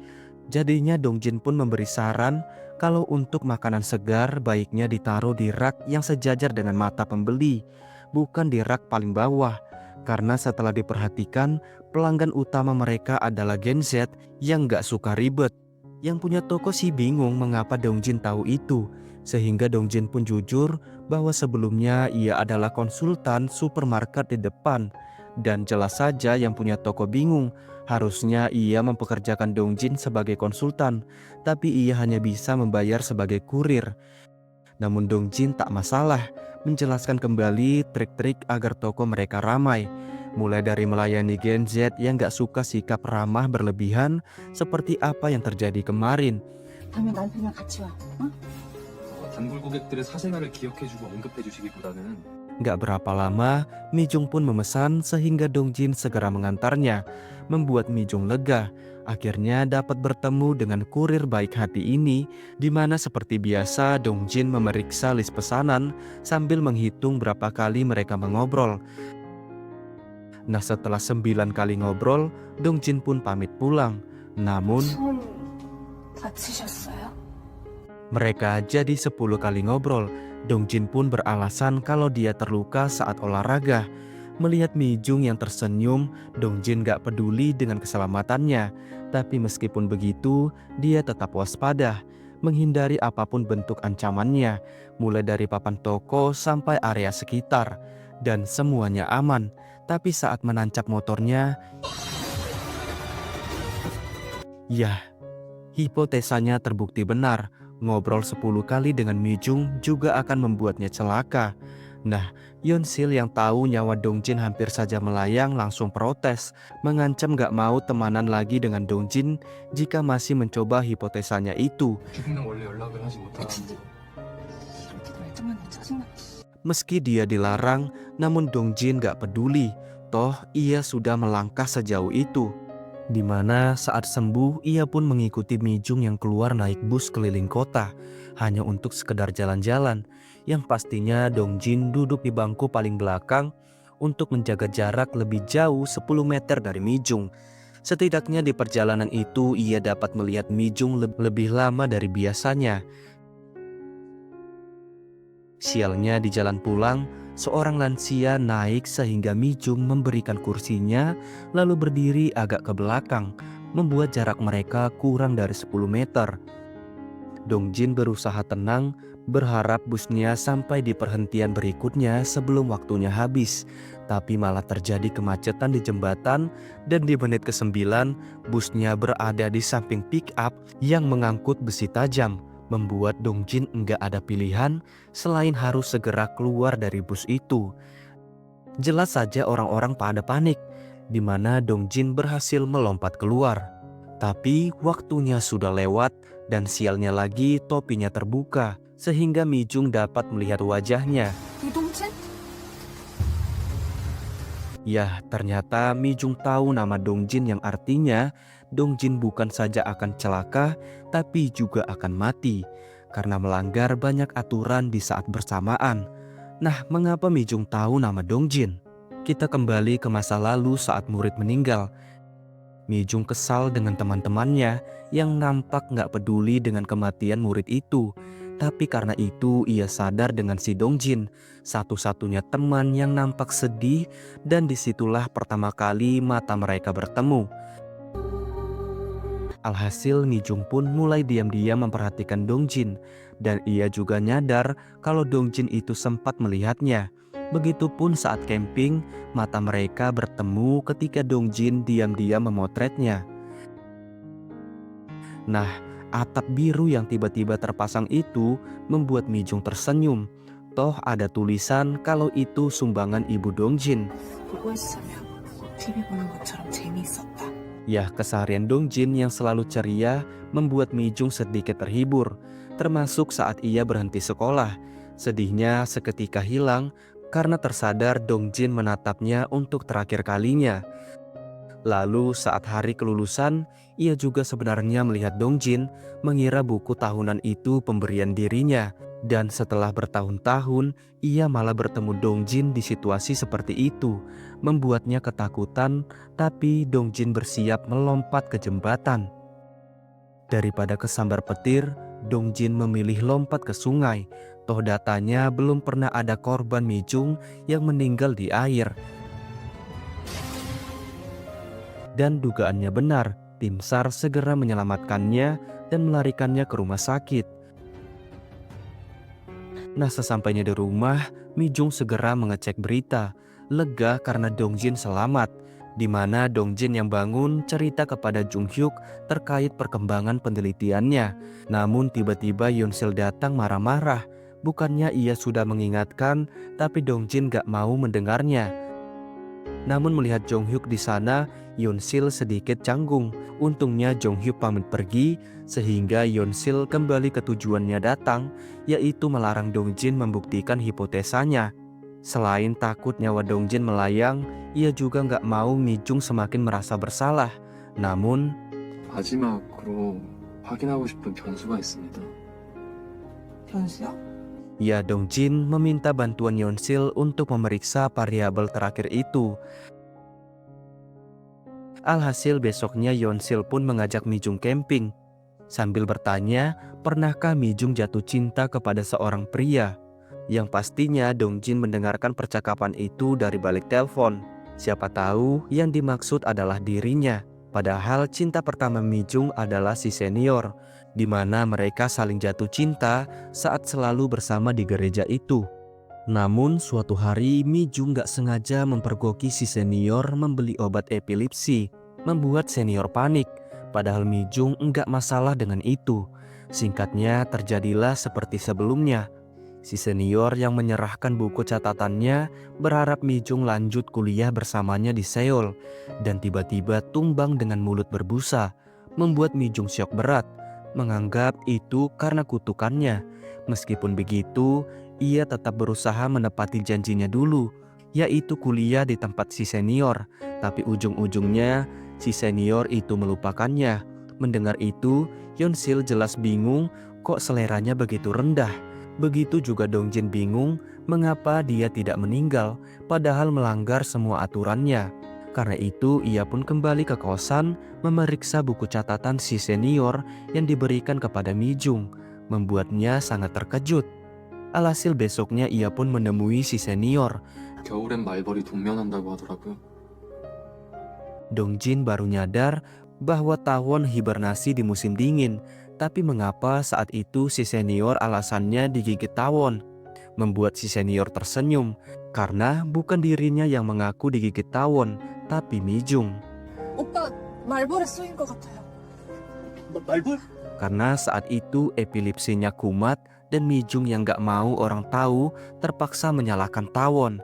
Jadinya Dongjin pun memberi saran kalau untuk makanan segar baiknya ditaruh di rak yang sejajar dengan mata pembeli, bukan di rak paling bawah. Karena setelah diperhatikan, pelanggan utama mereka adalah Gen Z yang gak suka ribet. Yang punya toko sih bingung mengapa Dongjin tahu itu. Sehingga Dongjin pun jujur bahwa sebelumnya ia adalah konsultan supermarket di depan. Dan jelas saja yang punya toko bingung. Harusnya ia mempekerjakan Dongjin sebagai konsultan, tapi ia hanya bisa membayar sebagai kurir. Namun Dongjin tak masalah, menjelaskan kembali trik-trik agar toko mereka ramai. Mulai dari melayani Gen Z yang gak suka sikap ramah berlebihan seperti apa yang terjadi kemarin. 다음에 남편이랑 같이 와. 어? 단골 고객들의 사생활을 기억해주고 언급해주시기보다는 Gak berapa lama, Mijung pun memesan sehingga Dongjin segera mengantarnya, membuat Mijung lega. Akhirnya dapat bertemu dengan kurir baik hati ini, di mana seperti biasa Dongjin memeriksa list pesanan sambil menghitung berapa kali mereka mengobrol. Nah, setelah 9 kali ngobrol, Dongjin pun pamit pulang. Namun 손 다치셨어요? mereka jadi 10 kali ngobrol. Dongjin pun beralasan kalau dia terluka saat olahraga. Melihat Mijung yang tersenyum, Dongjin gak peduli dengan keselamatannya. Tapi meskipun begitu, dia tetap waspada, menghindari apapun bentuk ancamannya, mulai dari papan toko sampai area sekitar. Dan semuanya aman. Tapi saat menancap motornya, yah, hipotesanya terbukti benar. Ngobrol 10 kali dengan Mijung juga akan membuatnya celaka. Nah, Yeonsil yang tahu nyawa Dongjin hampir saja melayang langsung protes, mengancam gak mau temanan lagi dengan Dongjin jika masih mencoba hipotesanya itu. 주부는 원래 연락을 하지 못하는 이렇게 말장난해 짜증나. Meski dia dilarang, namun Dongjin gak peduli. Toh ia sudah melangkah sejauh itu. Di mana saat sembuh ia pun mengikuti Mijung yang keluar naik bus keliling kota hanya untuk sekedar jalan-jalan, yang pastinya Dongjin duduk di bangku paling belakang untuk menjaga jarak lebih jauh 10 meter dari Mijung. Setidaknya di perjalanan itu ia dapat melihat Mijung lebih lama dari biasanya. Sialnya di jalan pulang, seorang lansia naik sehingga Mijung memberikan kursinya lalu berdiri agak ke belakang, membuat jarak mereka kurang dari 10 meter. Dongjin berusaha tenang, berharap busnya sampai di perhentian berikutnya sebelum waktunya habis. Tapi malah terjadi kemacetan di jembatan dan di menit ke-9 busnya berada di samping pick up yang mengangkut besi tajam. Membuat Dongjin enggak ada pilihan selain harus segera keluar dari bus itu. Jelas saja orang-orang pada panik, di mana Dongjin berhasil melompat keluar. Tapi waktunya sudah lewat dan sialnya lagi topinya terbuka, sehingga Mijung dapat melihat wajahnya. 이동진? Yah, ternyata Mijung tahu nama Dongjin yang artinya Dongjin bukan saja akan celaka, tapi juga akan mati karena melanggar banyak aturan di saat bersamaan. Nah, mengapa Mijung tahu nama Dongjin? Kita kembali ke masa lalu saat murid meninggal. Mijung kesal dengan teman-temannya yang nampak gak peduli dengan kematian murid itu. Tapi karena itu ia sadar dengan si Dongjin, satu-satunya teman yang nampak sedih, dan disitulah pertama kali mata mereka bertemu. Alhasil Mijung pun mulai diam-diam memperhatikan Dongjin, dan ia juga nyadar kalau Dongjin itu sempat melihatnya. Begitupun saat camping, mata mereka bertemu ketika Dongjin diam-diam memotretnya. Nah, atap biru yang tiba-tiba terpasang itu membuat Mijung tersenyum. Toh ada tulisan kalau itu sumbangan ibu Dongjin. 보고 있으면 TV 보는 것처럼 재미있었다. Ya, keseharian Dongjin yang selalu ceria membuat Mijung sedikit terhibur, termasuk saat ia berhenti sekolah. Sedihnya seketika hilang karena tersadar Dongjin menatapnya untuk terakhir kalinya. Lalu saat hari kelulusan, ia juga sebenarnya melihat Dongjin mengira buku tahunan itu pemberian dirinya. Dan setelah bertahun-tahun, ia malah bertemu Dongjin di situasi seperti itu. Membuatnya ketakutan, tapi Dongjin bersiap melompat ke jembatan. Daripada kesambar petir, Dongjin memilih lompat ke sungai. Toh datanya belum pernah ada korban Mijung yang meninggal di air. Dan dugaannya benar, tim SAR segera menyelamatkannya dan melarikannya ke rumah sakit. Nah, sesampainya di rumah, Mijung segera mengecek berita. Lega karena Dongjin selamat, di mana Dongjin yang bangun cerita kepada Jung Hyuk terkait perkembangan penelitiannya. Namun tiba-tiba Yonsil datang marah-marah. Bukannya ia sudah mengingatkan, tapi Dongjin gak mau mendengarnya. Namun melihat Jung Hyuk di sana, Yonsil sedikit canggung. Untungnya Jung Hyuk pamit pergi, sehingga Yonsil kembali ke tujuannya datang, yaitu melarang Dongjin membuktikan hipotesanya. Selain takut nyawa Dongjin melayang, ia juga gak mau Mijung semakin merasa bersalah. Namun, 마지막으로 확인하고 싶은 변수가 있습니다. 변수요? ya Dongjin meminta bantuan Yonsil untuk memeriksa variabel terakhir itu. Alhasil besoknya Yonsil pun mengajak Mijung camping. Sambil bertanya, pernahkah Mijung jatuh cinta kepada seorang pria? Yang pastinya Dongjin mendengarkan percakapan itu dari balik telepon. Siapa tahu yang dimaksud adalah dirinya. Padahal cinta pertama Mijung adalah si senior, di mana mereka saling jatuh cinta saat selalu bersama di gereja itu. Namun suatu hari Mijung gak sengaja mempergoki si senior membeli obat epilepsi, membuat senior panik. Padahal Mijung enggak masalah dengan itu. Singkatnya terjadilah seperti sebelumnya. Si senior yang menyerahkan buku catatannya berharap Mijung lanjut kuliah bersamanya di Seoul. Dan tiba-tiba tumbang dengan mulut berbusa, membuat Mijung syok berat, menganggap itu karena kutukannya. Meskipun begitu, ia tetap berusaha menepati janjinya dulu, yaitu kuliah di tempat si senior. Tapi ujung-ujungnya si senior itu melupakannya. Mendengar itu, Yonsil jelas bingung kok seleranya begitu rendah. Begitu juga Dongjin bingung mengapa dia tidak meninggal padahal melanggar semua aturannya. Karena itu ia pun kembali ke kosan memeriksa buku catatan si senior yang diberikan kepada Mijung, membuatnya sangat terkejut. Alhasil besoknya ia pun menemui si senior. 겨울엔 말벌이 동면한다고 하더라고요. Dongjin baru nyadar bahwa tawon hibernasi di musim dingin. Tapi mengapa saat itu si senior alasannya digigit tawon? Membuat si senior tersenyum, karena bukan dirinya yang mengaku digigit tawon, tapi Mijung. 오빠 말벌에 쏘인 것 같아요. 말벌? Karena saat itu epilepsinya kumat dan Mijung yang gak mau orang tahu terpaksa menyalahkan tawon.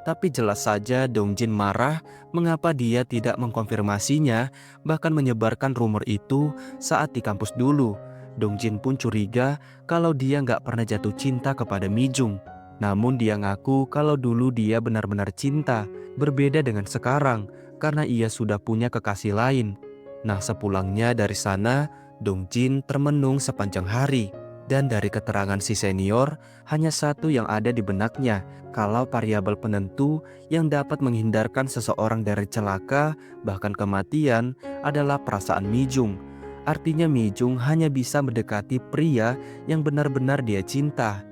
Tapi jelas saja Dongjin marah mengapa dia tidak mengkonfirmasinya, bahkan menyebarkan rumor itu saat di kampus dulu. Dongjin pun curiga kalau dia gak pernah jatuh cinta kepada Mijung. Namun dia ngaku kalau dulu dia benar-benar cinta, berbeda dengan sekarang karena ia sudah punya kekasih lain. Nah, sepulangnya dari sana, Dongjin termenung sepanjang hari. Dan dari keterangan si senior, hanya satu yang ada di benaknya, kalau variabel penentu yang dapat menghindarkan seseorang dari celaka, bahkan kematian, adalah perasaan Mijung. Artinya Mijung hanya bisa mendekati pria yang benar-benar dia cinta.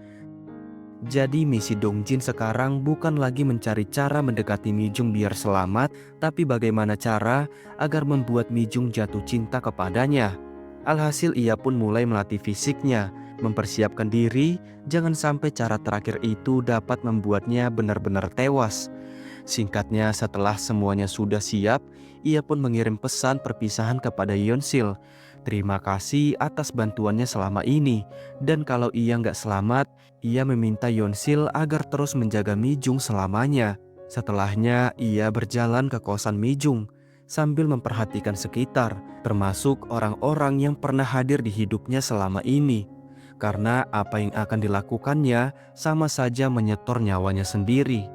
Jadi misi Dongjin sekarang bukan lagi mencari cara mendekati Mijung biar selamat, tapi bagaimana cara agar membuat Mijung jatuh cinta kepadanya. Alhasil ia pun mulai melatih fisiknya. mempersiapkan diri jangan sampai cara terakhir itu dapat membuatnya benar-benar tewas. Singkatnya, setelah semuanya sudah siap, ia pun mengirim pesan perpisahan kepada Yeonsil. Terima kasih atas bantuannya selama ini, dan kalau ia nggak selamat, ia meminta Yeonsil agar terus menjaga Mi-jung selamanya. Setelahnya, ia berjalan ke kosan Mi-jung sambil memperhatikan sekitar, termasuk orang-orang yang pernah hadir di hidupnya selama ini. Karena apa yang akan dilakukannya sama saja menyetor nyawanya sendiri.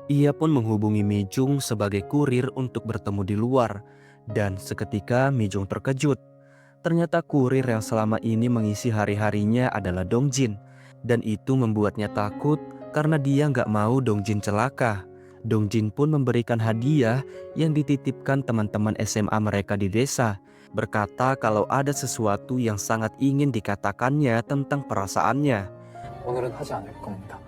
Ia pun menghubungi Mi-jung sebagai kurir untuk bertemu di luar, dan seketika Mi-jung terkejut. Ternyata kurir yang selama ini mengisi hari-harinya adalah Dongjin, dan itu membuatnya takut karena dia nggak mau Dongjin celaka. Dongjin pun memberikan hadiah yang dititipkan teman-teman SMA mereka di desa, berkata kalau ada sesuatu yang sangat ingin dikatakannya tentang perasaannya. 오늘은 하지 않을 겁니다.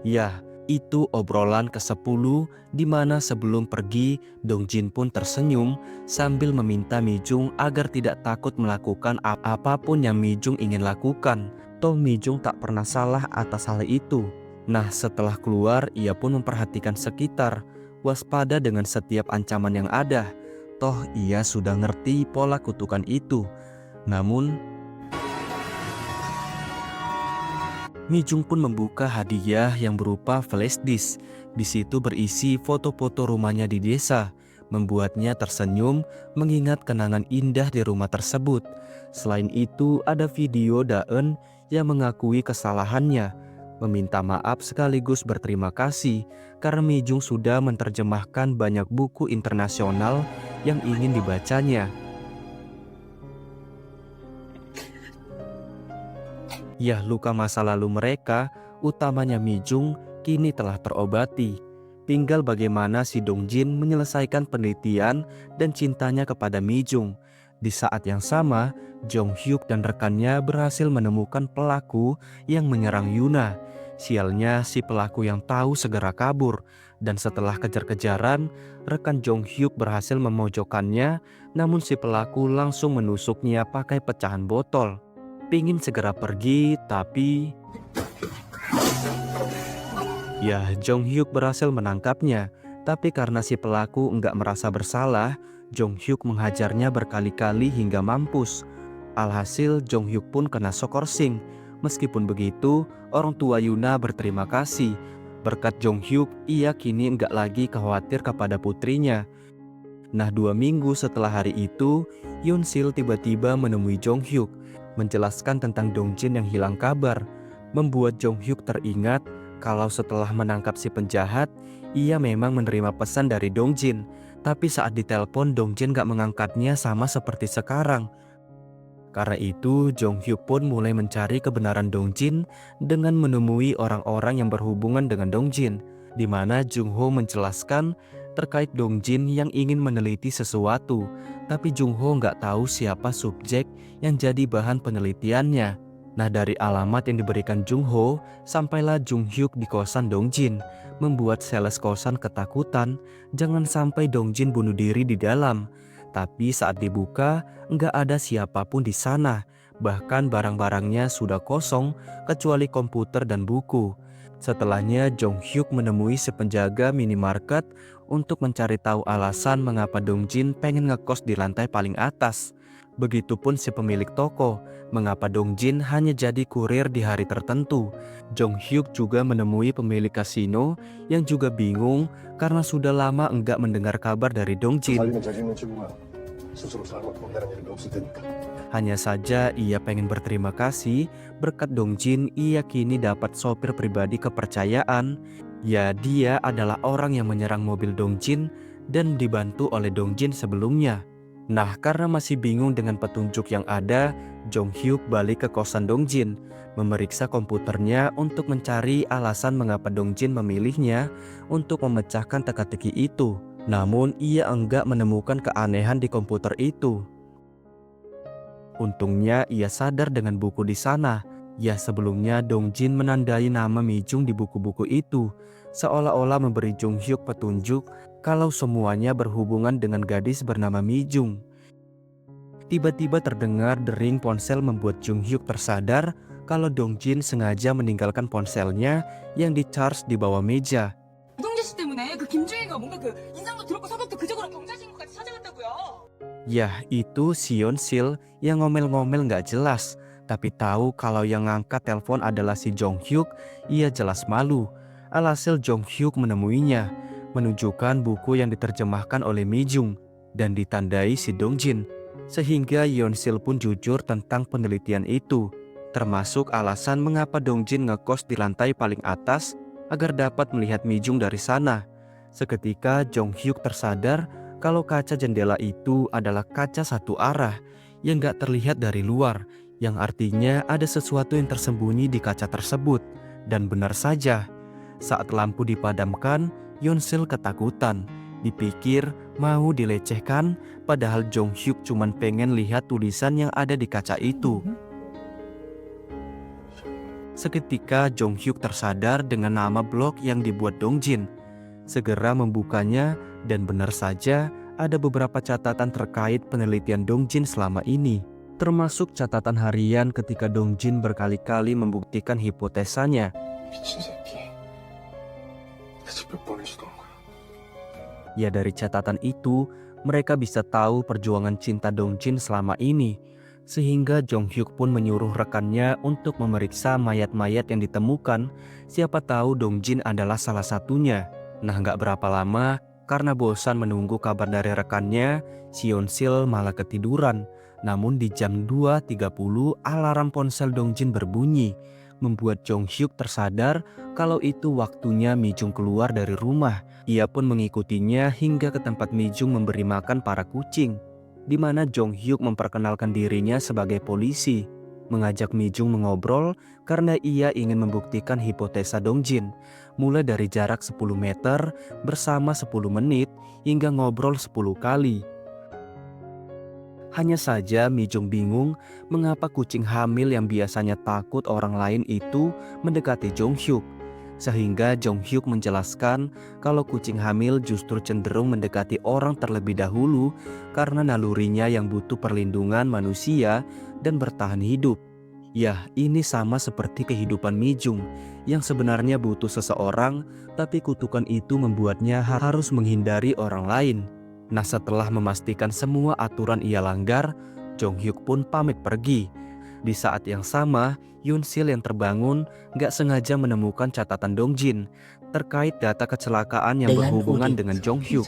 Ya, itu obrolan ke-10 di mana sebelum pergi, Dongjin pun tersenyum sambil meminta Mi-jung agar tidak takut melakukan apapun yang Mi-jung ingin lakukan. Toh Mi-jung tak pernah salah atas hal itu. Nah, setelah keluar, ia pun memperhatikan sekitar, waspada dengan setiap ancaman yang ada. Toh ia sudah ngerti pola kutukan itu. Namun Mi-jung pun membuka hadiah yang berupa flash disk. Di situ berisi foto-foto rumahnya di desa, membuatnya tersenyum mengingat kenangan indah di rumah tersebut. Selain itu, ada video Daeun yang mengakui kesalahannya, meminta maaf sekaligus berterima kasih karena Mi-jung sudah menerjemahkan banyak buku internasional yang ingin dibacanya. Ya, luka masa lalu mereka, utamanya Mi-jung, kini telah terobati. Tinggal bagaimana si Dongjin menyelesaikan penelitian dan cintanya kepada Mi-jung. Di saat yang sama, Jong-hyuk dan rekannya berhasil menemukan pelaku yang menyerang Yuna. Sialnya, si pelaku yang tahu segera kabur, dan setelah kejar-kejaran, rekan Jong-hyuk berhasil memojokkannya, namun si pelaku langsung menusuknya pakai pecahan botol. Pingin segera pergi, tapi ya, Jong-hyuk berhasil menangkapnya. Tapi karena si pelaku enggak merasa bersalah, Jong-hyuk menghajarnya berkali-kali hingga mampus. Alhasil Jong-hyuk pun kena skorsing. Meskipun begitu, orang tua Yuna berterima kasih. Berkat Jong-hyuk, ia kini enggak lagi khawatir kepada putrinya. Nah, 2 minggu setelah hari itu, Yeonsil tiba-tiba menemui Jong-hyuk, menjelaskan tentang Dongjin yang hilang kabar, membuat Jong-hyuk teringat kalau setelah menangkap si penjahat, ia memang menerima pesan dari Dongjin. Tapi saat ditelepon, Dongjin gak mengangkatnya sama seperti sekarang. Karena itu, Jong-hyuk pun mulai mencari kebenaran Dongjin dengan menemui orang-orang yang berhubungan dengan Dongjin, di mana Jung-ho menjelaskan terkait Dongjin yang ingin meneliti sesuatu, tapi Jung-ho nggak tahu siapa subjek yang jadi bahan penelitiannya. Nah, dari alamat yang diberikan Jung-ho, sampailah Jung-hyuk di kosan Dongjin, membuat sales kosan ketakutan jangan sampai Dongjin bunuh diri di dalam. Tapi saat dibuka, nggak ada siapapun di sana, bahkan barang-barangnya sudah kosong kecuali komputer dan buku. Setelahnya, Jong-hyuk menemui si penjaga minimarket untuk mencari tahu alasan mengapa Dongjin pengen ngekos di lantai paling atas. Begitupun si pemilik toko, mengapa Dongjin hanya jadi kurir di hari tertentu. Jong-hyuk juga menemui pemilik kasino yang juga bingung karena sudah lama enggak mendengar kabar dari Dongjin. 살리는 죄짓는 친구가 스스로 잘못 본다는 일은 없을 테니까. Hanya saja ia pengen berterima kasih berkat Dongjin ia kini dapat sopir pribadi kepercayaan. Ya, dia adalah orang yang menyerang mobil Dongjin dan dibantu oleh Dongjin sebelumnya. Nah, karena masih bingung dengan petunjuk yang ada, Jong-hyuk balik ke kosan Dongjin, memeriksa komputernya untuk mencari alasan mengapa Dongjin memilihnya untuk memecahkan teka-teki itu. Namun ia enggak menemukan keanehan di komputer itu. Untungnya ia sadar dengan buku di sana. Ya, sebelumnya Dongjin menandai nama Mi-jung di buku-buku itu, seolah-olah memberi Jong-hyuk petunjuk kalau semuanya berhubungan dengan gadis bernama Mi-jung. Tiba-tiba terdengar dering ponsel membuat Jung Hyuk tersadar kalau Dong Jin sengaja meninggalkan ponselnya yang di-charge di bawah meja. 이동재 씨 때문에 그 김주희가 뭔가 그 인상도 더럽고 성격도 그저거랑 경찰신고까지 찾아갔다고요. Yah, itu si Yeon Sil yang ngomel-ngomel gak jelas. Tapi tahu kalau yang ngangkat telepon adalah si Jong Hyuk, ia jelas malu. Alhasil Jong Hyuk menemuinya, menunjukkan buku yang diterjemahkan oleh Mi Jung dan ditandai si Dong Jin. Sehingga Yeon Sil pun jujur tentang penelitian itu, termasuk alasan mengapa Dong Jin ngekos di lantai paling atas agar dapat melihat Mi Jung dari sana. Seketika Jong Hyuk tersadar kalau kaca jendela itu adalah kaca satu arah yang gak terlihat dari luar, yang artinya ada sesuatu yang tersembunyi di kaca tersebut. Dan benar saja, saat lampu dipadamkan, Yeon Sil ketakutan. Dipikir mau dilecehkan, padahal Jong Hyuk cuman pengen lihat tulisan yang ada di kaca itu. Seketika Jong Hyuk tersadar dengan nama blog yang dibuat Dong Jin. Segera membukanya dan benar saja ada beberapa catatan terkait penelitian Dong Jin selama ini. Termasuk catatan harian ketika Dong Jin berkali-kali membuktikan hipotesanya. 미친 새끼. 대체 몇 번을 시도한 거야? Ya dari catatan itu, mereka bisa tahu perjuangan cinta Dong Jin selama ini. Sehingga Jong Hyuk pun menyuruh rekannya untuk memeriksa mayat-mayat yang ditemukan. Siapa tahu Dong Jin adalah salah satunya. Nah gak berapa lama, karena bosan menunggu kabar dari rekannya, si Yeon Sil malah ketiduran. Namun di jam 2.30 alarm ponsel Dong Jin berbunyi, membuat Jong Hyuk tersadar kalau itu waktunya Mi Jung keluar dari rumah. Ia pun mengikutinya hingga ke tempat Mi Jung memberi makan para kucing, di mana Jong Hyuk memperkenalkan dirinya sebagai polisi, mengajak Mi Jung mengobrol karena ia ingin membuktikan hipotesa Dong Jin, mulai dari jarak 10 meter bersama 10 menit hingga ngobrol 10 kali. Hanya saja Mi Jung bingung mengapa kucing hamil yang biasanya takut orang lain itu mendekati Jong Hyuk. Sehingga Jong Hyuk menjelaskan kalau kucing hamil justru cenderung mendekati orang terlebih dahulu karena nalurinya yang butuh perlindungan manusia dan bertahan hidup. Yah, ini sama seperti kehidupan Mi Jung yang sebenarnya butuh seseorang, tapi kutukan itu membuatnya harus menghindari orang lain. Nah setelah memastikan semua aturan ia langgar, Jong Hyuk pun pamit pergi. Di saat yang sama, Yeon Sil yang terbangun gak sengaja menemukan catatan Dong Jin terkait data kecelakaan yang berhubungan dengan Jong Hyuk.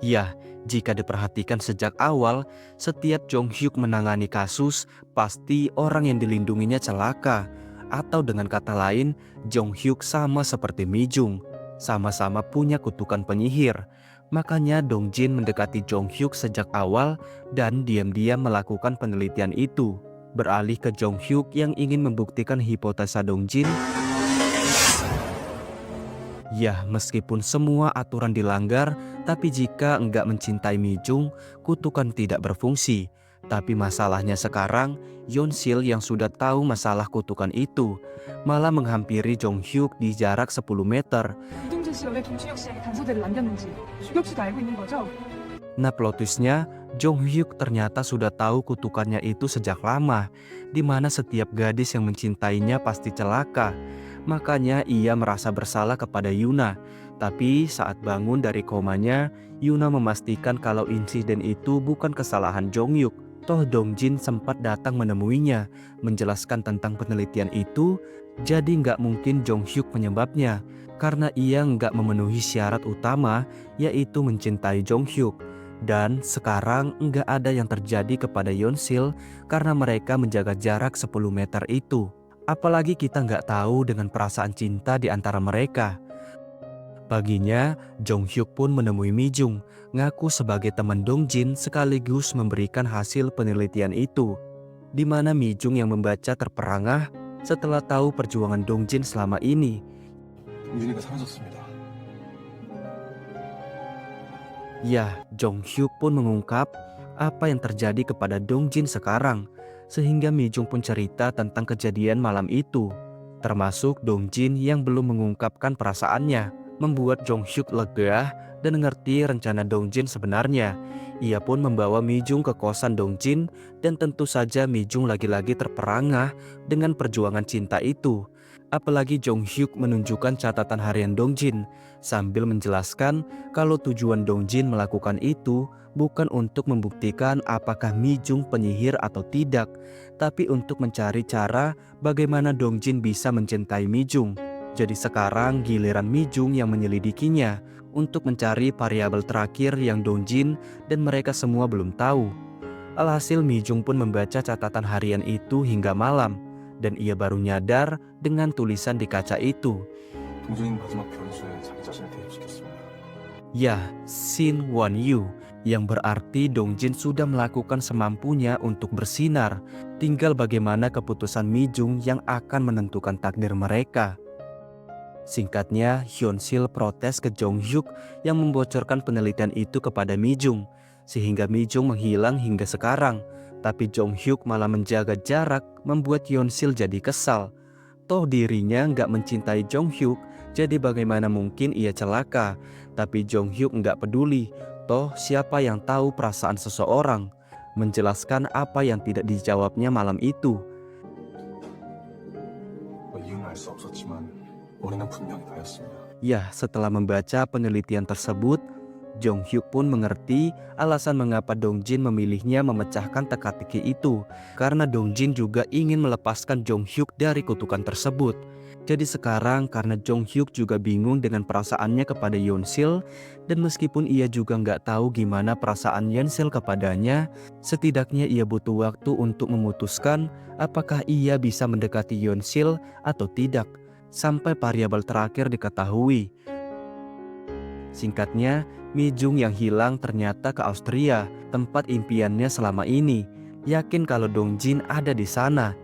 Ya, jika diperhatikan sejak awal, setiap Jong Hyuk menangani kasus, pasti orang yang dilindunginya celaka. Atau dengan kata lain, Jong Hyuk sama seperti Mi Jung, sama-sama punya kutukan penyihir. Makanya Dong Jin mendekati Jong Hyuk sejak awal dan diam-diam melakukan penelitian itu. Beralih ke Jong Hyuk yang ingin membuktikan hipotesa Dong Jin. Ya, meskipun semua aturan dilanggar, tapi jika enggak mencintai Mi Jung, kutukan tidak berfungsi. Tapi masalahnya sekarang, Yeon Sil yang sudah tahu masalah kutukan itu, malah menghampiri Jong Hyuk di jarak 10 meter. 이동재 씨가 왜 김준혁 씨에게 단서들을 남겼는지 준혁 씨도 알고 있는 거죠? Nah plot twistnya, Jong Hyuk ternyata sudah tahu kutukannya itu sejak lama, di mana setiap gadis yang mencintainya pasti celaka. Makanya ia merasa bersalah kepada Yuna. Tapi saat bangun dari komanya, Yuna memastikan kalau insiden itu bukan kesalahan Jong Hyuk. Toh Dong Jin sempat datang menemuinya, menjelaskan tentang penelitian itu, jadi nggak mungkin Jong Hyuk penyebabnya, karena ia nggak memenuhi syarat utama, yaitu mencintai Jong Hyuk. Dan sekarang nggak ada yang terjadi kepada Yeon Sil karena mereka menjaga jarak 10 meter itu. Apalagi kita nggak tahu dengan perasaan cinta di antara mereka. Paginya, Jong Hyuk pun menemui Mi Jung, ngaku sebagai teman Dong Jin sekaligus memberikan hasil penelitian itu. Di mana Mi Jung yang membaca terperangah setelah tahu perjuangan Dong Jin selama ini. 유리가 사라졌습니다. Ya, Jong Hyuk pun mengungkap apa yang terjadi kepada Dong Jin sekarang, sehingga Mi Jung pun cerita tentang kejadian malam itu, termasuk Dong Jin yang belum mengungkapkan perasaannya. membuat Jong Hyuk lega dan mengerti rencana Dong Jin sebenarnya. Ia pun membawa Mi Jung ke kosan Dong Jin dan tentu saja Mi Jung lagi-lagi terperangah dengan perjuangan cinta itu. Apalagi Jong Hyuk menunjukkan catatan harian Dong Jin sambil menjelaskan kalau tujuan Dong Jin melakukan itu bukan untuk membuktikan apakah Mi Jung penyihir atau tidak, tapi untuk mencari cara bagaimana Dong Jin bisa mencintai Mi Jung. Jadi sekarang giliran Mi Jung yang menyelidikinya untuk mencari variabel terakhir yang Dong Jin dan mereka semua belum tahu. Alhasil Mi Jung pun membaca catatan harian itu hingga malam, dan ia baru nyadar dengan tulisan di kaca itu. 동전인 마지막 변수에 자기 자신을 대입시켰습니다. Ya, Shin Won Yu, yang berarti Dong Jin sudah melakukan semampunya untuk bersinar. Tinggal bagaimana keputusan Mi Jung yang akan menentukan takdir mereka. Singkatnya, Hyun Sil protes ke Jong Hyuk yang membocorkan penelitian itu kepada Mi Jung, sehingga Mi Jung menghilang hingga sekarang. Tapi Jong Hyuk malah menjaga jarak, membuat Hyun Sil jadi kesal. Toh dirinya nggak mencintai Jong Hyuk, jadi bagaimana mungkin ia celaka? Tapi Jong Hyuk nggak peduli. Toh siapa yang tahu perasaan seseorang? Menjelaskan apa yang tidak dijawabnya malam itu. 이유는 알 수 없었지만 원인은 분명히 나였습니다. Ya, setelah membaca penelitian tersebut, Jong Hyuk pun mengerti alasan mengapa Dong Jin memilihnya memecahkan teka-teki itu, karena Dong Jin juga ingin melepaskan Jong Hyuk dari kutukan tersebut. Jadi sekarang karena Jong Hyuk juga bingung dengan perasaannya kepada Yeon Sil, dan meskipun ia juga nggak tahu gimana perasaan Yeon Sil kepadanya, setidaknya ia butuh waktu untuk memutuskan apakah ia bisa mendekati Yeon Sil atau tidak, sampai variabel terakhir diketahui. Singkatnya, Mi Jung yang hilang ternyata ke Austria, tempat impiannya selama ini. Yakin kalau Dong Jin ada di sana.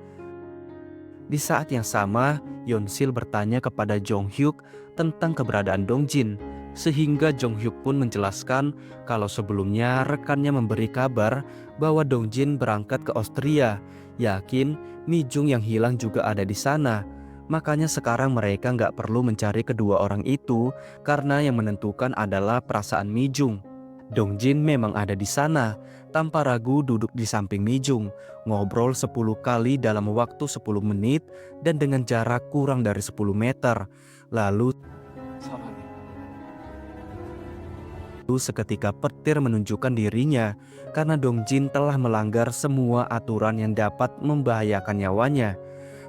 Di saat yang sama, Yeon Sil bertanya kepada Jong Hyuk tentang keberadaan Dong Jin, sehingga Jong Hyuk pun menjelaskan kalau sebelumnya rekannya memberi kabar bahwa Dong Jin berangkat ke Austria. Yakin Mi Jung yang hilang juga ada di sana. Makanya sekarang mereka nggak perlu mencari kedua orang itu, karena yang menentukan adalah perasaan Mi Jung. Dong Jin memang ada di sana, tanpa ragu duduk di samping Mi Jung, ngobrol 10 kali dalam waktu 10 menit dan dengan jarak kurang dari 10 meter. Lalu seketika petir menunjukkan dirinya karena Dong Jin telah melanggar semua aturan yang dapat membahayakan nyawanya.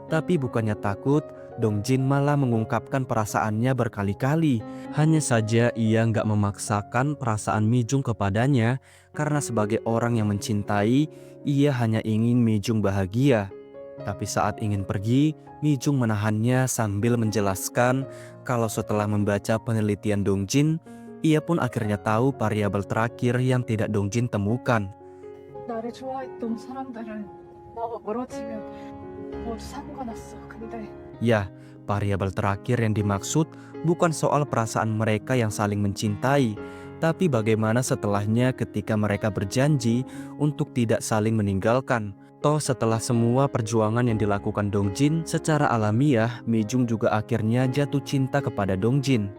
Tapi bukannya takut, Dong Jin malah mengungkapkan perasaannya berkali-kali. Hanya saja ia nggak memaksakan perasaan Mi Jung kepadanya, karena sebagai orang yang mencintai, ia hanya ingin Mi Jung bahagia. Tapi saat ingin pergi, Mi Jung menahannya sambil menjelaskan kalau setelah membaca penelitian Dong Jin, ia pun akhirnya tahu variabel terakhir yang tidak Dong Jin temukan. 나를 좋아했던 사람들은 나와 멀어지면 모두 사고가 났어. 근데 Ya, variabel terakhir yang dimaksud bukan soal perasaan mereka yang saling mencintai, tapi bagaimana setelahnya ketika mereka berjanji untuk tidak saling meninggalkan. Toh setelah semua perjuangan yang dilakukan Dong Jin, secara alamiah Mi Jung juga akhirnya jatuh cinta kepada Dong Jin.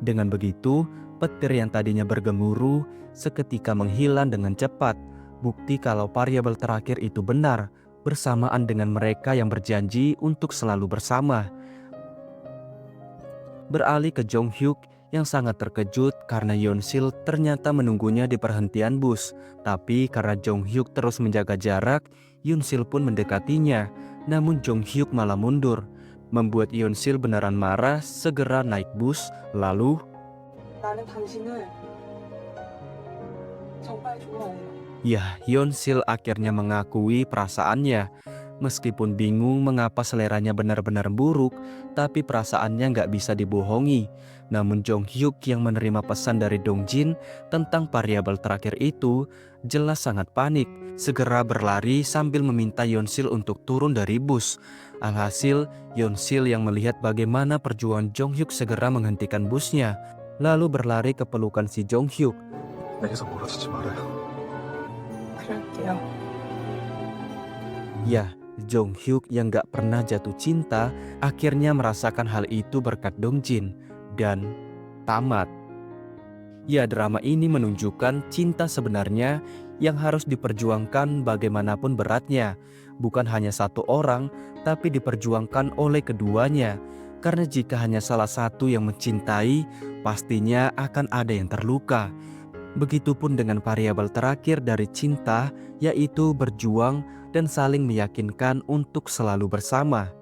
Dengan begitu, petir yang tadinya bergemuruh seketika menghilang dengan cepat. Bukti kalau variabel terakhir itu benar, bersamaan dengan mereka yang berjanji untuk selalu bersama. Beralih ke Jong Hyuk yang sangat terkejut karena Yeon Sil ternyata menunggunya di perhentian bus. Tapi karena Jong Hyuk terus menjaga jarak, Yeon Sil pun mendekatinya. Namun Jong Hyuk malah mundur, membuat Yeon Sil beneran marah, segera naik bus. Lalu 나는 당신을 정말 좋아해요. ya, Yeon Sil akhirnya mengakui perasaannya. Meskipun bingung mengapa seleranya benar-benar buruk, tapi perasaannya nggak bisa dibohongi. Namun Jong Hyuk yang menerima pesan dari Dong Jin tentang variabel terakhir itu jelas sangat panik. Segera berlari sambil meminta Yeon Sil untuk turun dari bus. Alhasil, Yeon Sil yang melihat bagaimana perjuangan Jong Hyuk segera menghentikan busnya, lalu berlari ke pelukan si Jong Hyuk. 내게서 멀어지지 말아요. 그럴게요. Ya, Jong Hyuk yang gak pernah jatuh cinta akhirnya merasakan hal itu berkat Dong Jin. Dan tamat. Ya, drama ini menunjukkan cinta sebenarnya yang harus diperjuangkan bagaimanapun beratnya. Bukan hanya satu orang, tapi diperjuangkan oleh keduanya. Karena jika hanya salah satu yang mencintai, pastinya akan ada yang terluka. Begitupun dengan variabel terakhir dari cinta, yaitu berjuang dan saling meyakinkan untuk selalu bersama.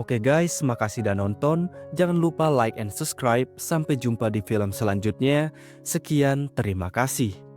Oke guys, makasih udah nonton. Jangan lupa like and subscribe. Sampai jumpa di film selanjutnya. Sekian, terima kasih.